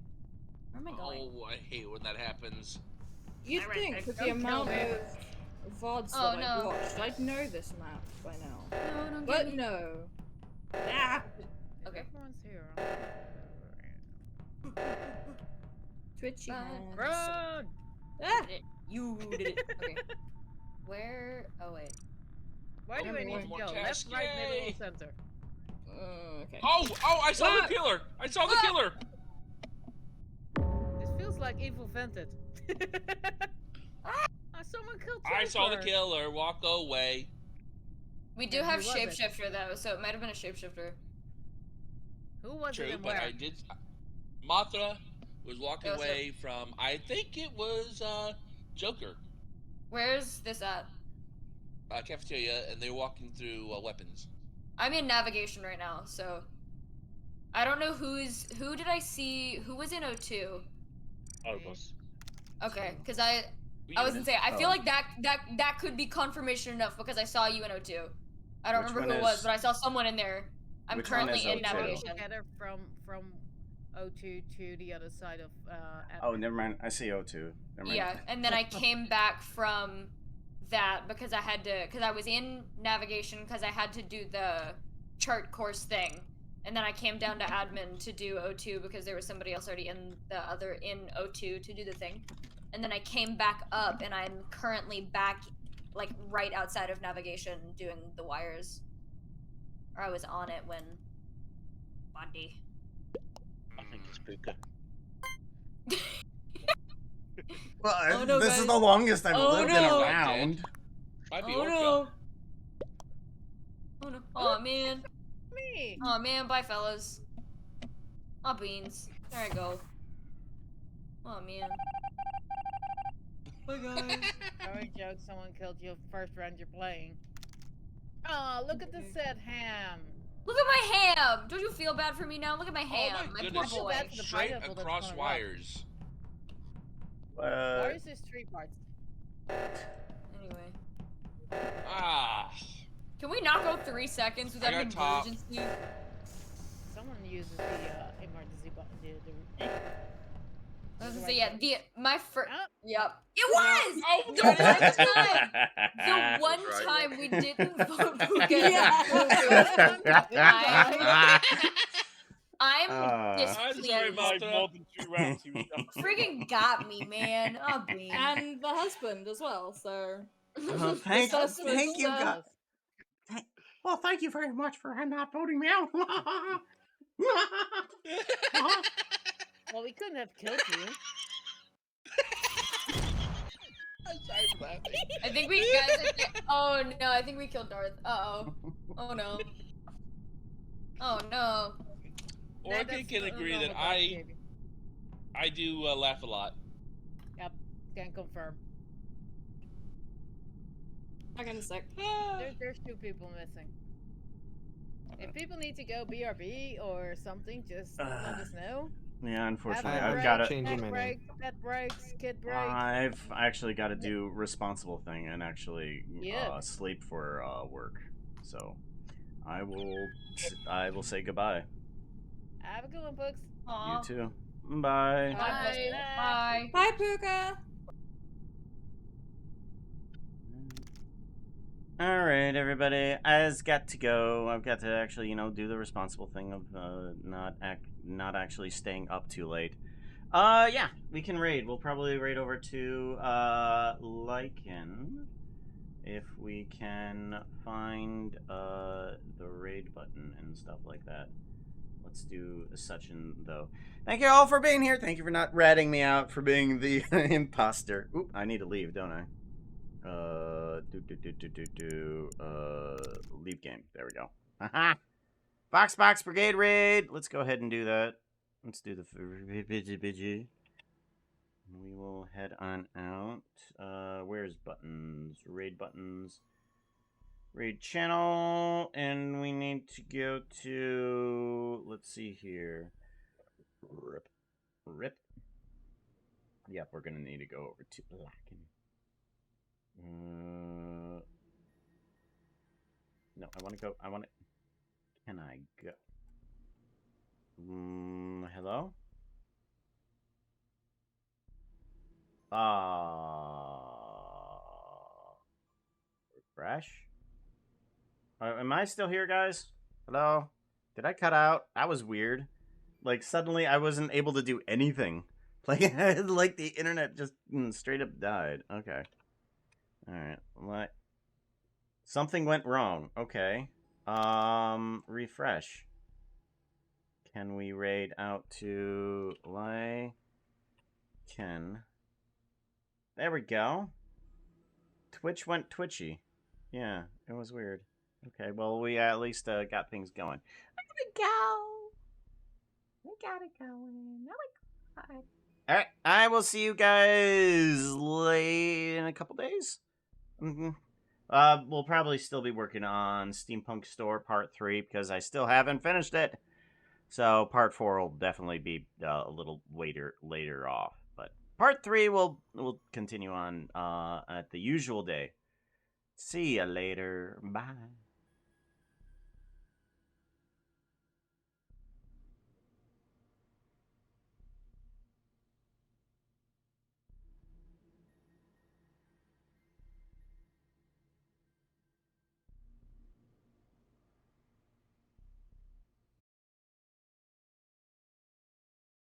Speaker 9: Where am I going?
Speaker 11: Oh, I hate when that happens.
Speaker 7: You'd
Speaker 2: Alright,
Speaker 7: think
Speaker 2: Nick,
Speaker 7: with the
Speaker 2: don't kill
Speaker 7: amount
Speaker 2: me.
Speaker 7: of VODs
Speaker 9: Oh,
Speaker 7: that
Speaker 9: no.
Speaker 7: I've watched, I'd know this map by now.
Speaker 9: No, don't
Speaker 7: But
Speaker 9: get me.
Speaker 7: no. Ah!
Speaker 9: Okay.
Speaker 2: Everyone's here.
Speaker 7: Twitchy
Speaker 9: Run.
Speaker 7: hands.
Speaker 2: Run!
Speaker 7: Ah!
Speaker 9: You did it. Okay. Where? Oh, wait.
Speaker 2: Why do I need to
Speaker 11: More
Speaker 2: go? Left,
Speaker 11: task,
Speaker 2: right, middle,
Speaker 11: yay!
Speaker 2: or center?
Speaker 7: Okay.
Speaker 11: Oh, I saw
Speaker 7: What?
Speaker 11: the killer. I saw the
Speaker 9: What?
Speaker 11: killer.
Speaker 2: This feels like evil vented. Someone killed
Speaker 11: I saw the
Speaker 2: Jennifer.
Speaker 11: killer. Walk away.
Speaker 9: We do
Speaker 2: Then
Speaker 9: have
Speaker 2: who was it?
Speaker 9: shapeshifter, though, so it might have been a shapeshifter.
Speaker 2: Who was
Speaker 11: True,
Speaker 2: it and
Speaker 11: but
Speaker 2: where?
Speaker 11: I did. Mothra was walking
Speaker 9: It was
Speaker 11: away from. I think it was Joker.
Speaker 9: Where's this at?
Speaker 11: Cafeteria, and they're walking through weapons.
Speaker 9: I'm in navigation right now, so I don't know who did I see? Who was in O2?
Speaker 5: Almost.
Speaker 9: Okay, because I was gonna say I feel like that could be confirmation enough because I saw you in O2. I don't
Speaker 4: Which
Speaker 9: remember
Speaker 4: one
Speaker 9: who it was,
Speaker 4: is-
Speaker 9: but I saw someone in there. I'm
Speaker 4: which one
Speaker 9: currently
Speaker 4: is
Speaker 9: in
Speaker 4: O2?
Speaker 9: navigation.
Speaker 2: Together from O2 to the other side of
Speaker 4: Oh, never mind. I see O2. Never mind.
Speaker 9: Yeah, and then I came back from that because I was in navigation because I had to do the chart course thing. And then I came down to admin to do O2 because there was somebody else already in O2 to do the thing. And then I came back up and I'm currently back like right outside of navigation doing the wires. Or I was on it when Bondi.
Speaker 5: I think it's Puka.
Speaker 4: Well,
Speaker 9: Oh, no,
Speaker 4: this
Speaker 9: guys.
Speaker 4: is the longest I've
Speaker 9: Oh,
Speaker 4: lived
Speaker 9: no.
Speaker 4: around.
Speaker 11: Might be
Speaker 9: Oh
Speaker 11: Orca.
Speaker 9: no. Oh no. Aw man.
Speaker 2: me.
Speaker 9: Aw man, bye fellas. Aw beans. There I go. Aw man. Bye guys.
Speaker 2: Sorry, joke. Someone killed you first round you're playing. Oh, look at the sad ham.
Speaker 9: Look at my ham! Don't you feel bad for me now? Look at my ham.
Speaker 11: my
Speaker 9: my
Speaker 11: goodness.
Speaker 9: poor boy.
Speaker 2: Bad for the
Speaker 11: Straight
Speaker 2: pineapple that's
Speaker 11: across
Speaker 2: gonna
Speaker 11: wires.
Speaker 2: Where is this tree part?
Speaker 9: Anyway.
Speaker 11: Ah.
Speaker 9: Can we not go 3 seconds without
Speaker 11: I
Speaker 9: an
Speaker 11: got top.
Speaker 9: emergency?
Speaker 2: Someone uses the emergency button.
Speaker 9: I was gonna say, yeah, my first.
Speaker 2: Oh.
Speaker 9: Yep. It was!
Speaker 11: Oh,
Speaker 9: The one time! The one time we didn't vote Puka. I'm
Speaker 11: I'm
Speaker 9: displeased.
Speaker 11: sorry,
Speaker 3: Like
Speaker 11: Mothra.
Speaker 3: more than 2 rounds, he was done.
Speaker 9: Friggin' got me, man. Oh, bean.
Speaker 7: And the husband as well, so.
Speaker 4: Oh, thank you,
Speaker 2: God.
Speaker 4: God. Well, thank you very much for not voting me out.
Speaker 2: Well, we couldn't have killed you.
Speaker 11: I'm sorry for laughing.
Speaker 9: I think we guys. Oh no, I think we killed Darth. Uh oh. Oh no. Oh no.
Speaker 11: Orca
Speaker 2: That's
Speaker 11: can
Speaker 2: a
Speaker 11: agree
Speaker 2: normal
Speaker 11: that
Speaker 2: dog behavior.
Speaker 11: I do laugh a lot.
Speaker 2: Yep, can confirm.
Speaker 7: Hang on a sec.
Speaker 2: There's 2 people missing. If people need to go BRB or something, just let us know.
Speaker 4: Yeah, unfortunately,
Speaker 2: Have a
Speaker 4: I've
Speaker 2: break,
Speaker 4: got to.
Speaker 12: Change your
Speaker 2: neck
Speaker 12: menu.
Speaker 2: break, pet breaks, kid break.
Speaker 4: I've actually got to do responsible thing and actually
Speaker 2: Yeah.
Speaker 4: sleep for work. So I will say goodbye.
Speaker 2: Have a good one, folks.
Speaker 9: Aw.
Speaker 4: You too. Bye.
Speaker 9: Bye. Bye.
Speaker 7: Bye, Puka!
Speaker 4: All right, everybody. I've got to go. I've got to actually, do the responsible thing of not actually staying up too late. Yeah, we can raid. We'll probably raid over to Lychen if we can find the raid button and stuff like that. Let's do such and though. Thank you all for being here. Thank you for not ratting me out for being the imposter. Oop, I need to leave, don't I? Leave game. There we go. Haha. Box Brigade raid. Let's go ahead and do that. Let's do the bidgy. We will head on out. Where's buttons? Raid buttons. Raid channel, and we need to go to. Let's see here. Rip. Yep, we're gonna need to go over to Lychen. No, I want to go. Can I go? Hello? Refresh? Am I still here, guys? Hello? Did I cut out? That was weird. Like, suddenly I wasn't able to do anything. Like the internet just straight up died. Okay. Alright. Something went wrong. Okay. Refresh. Can we raid out to Lychen? There we go. Twitch went twitchy. Yeah, it was weird. Okay, well, we at least got things going. I gotta go. We got it going. Oh my god. Alright, I will see you guys in a couple days. We'll probably still be working on Steampunk Store Part 3 because I still haven't finished it. So Part 4 will definitely be a little later off. But Part 3 will continue on at the usual day. See ya later. Bye.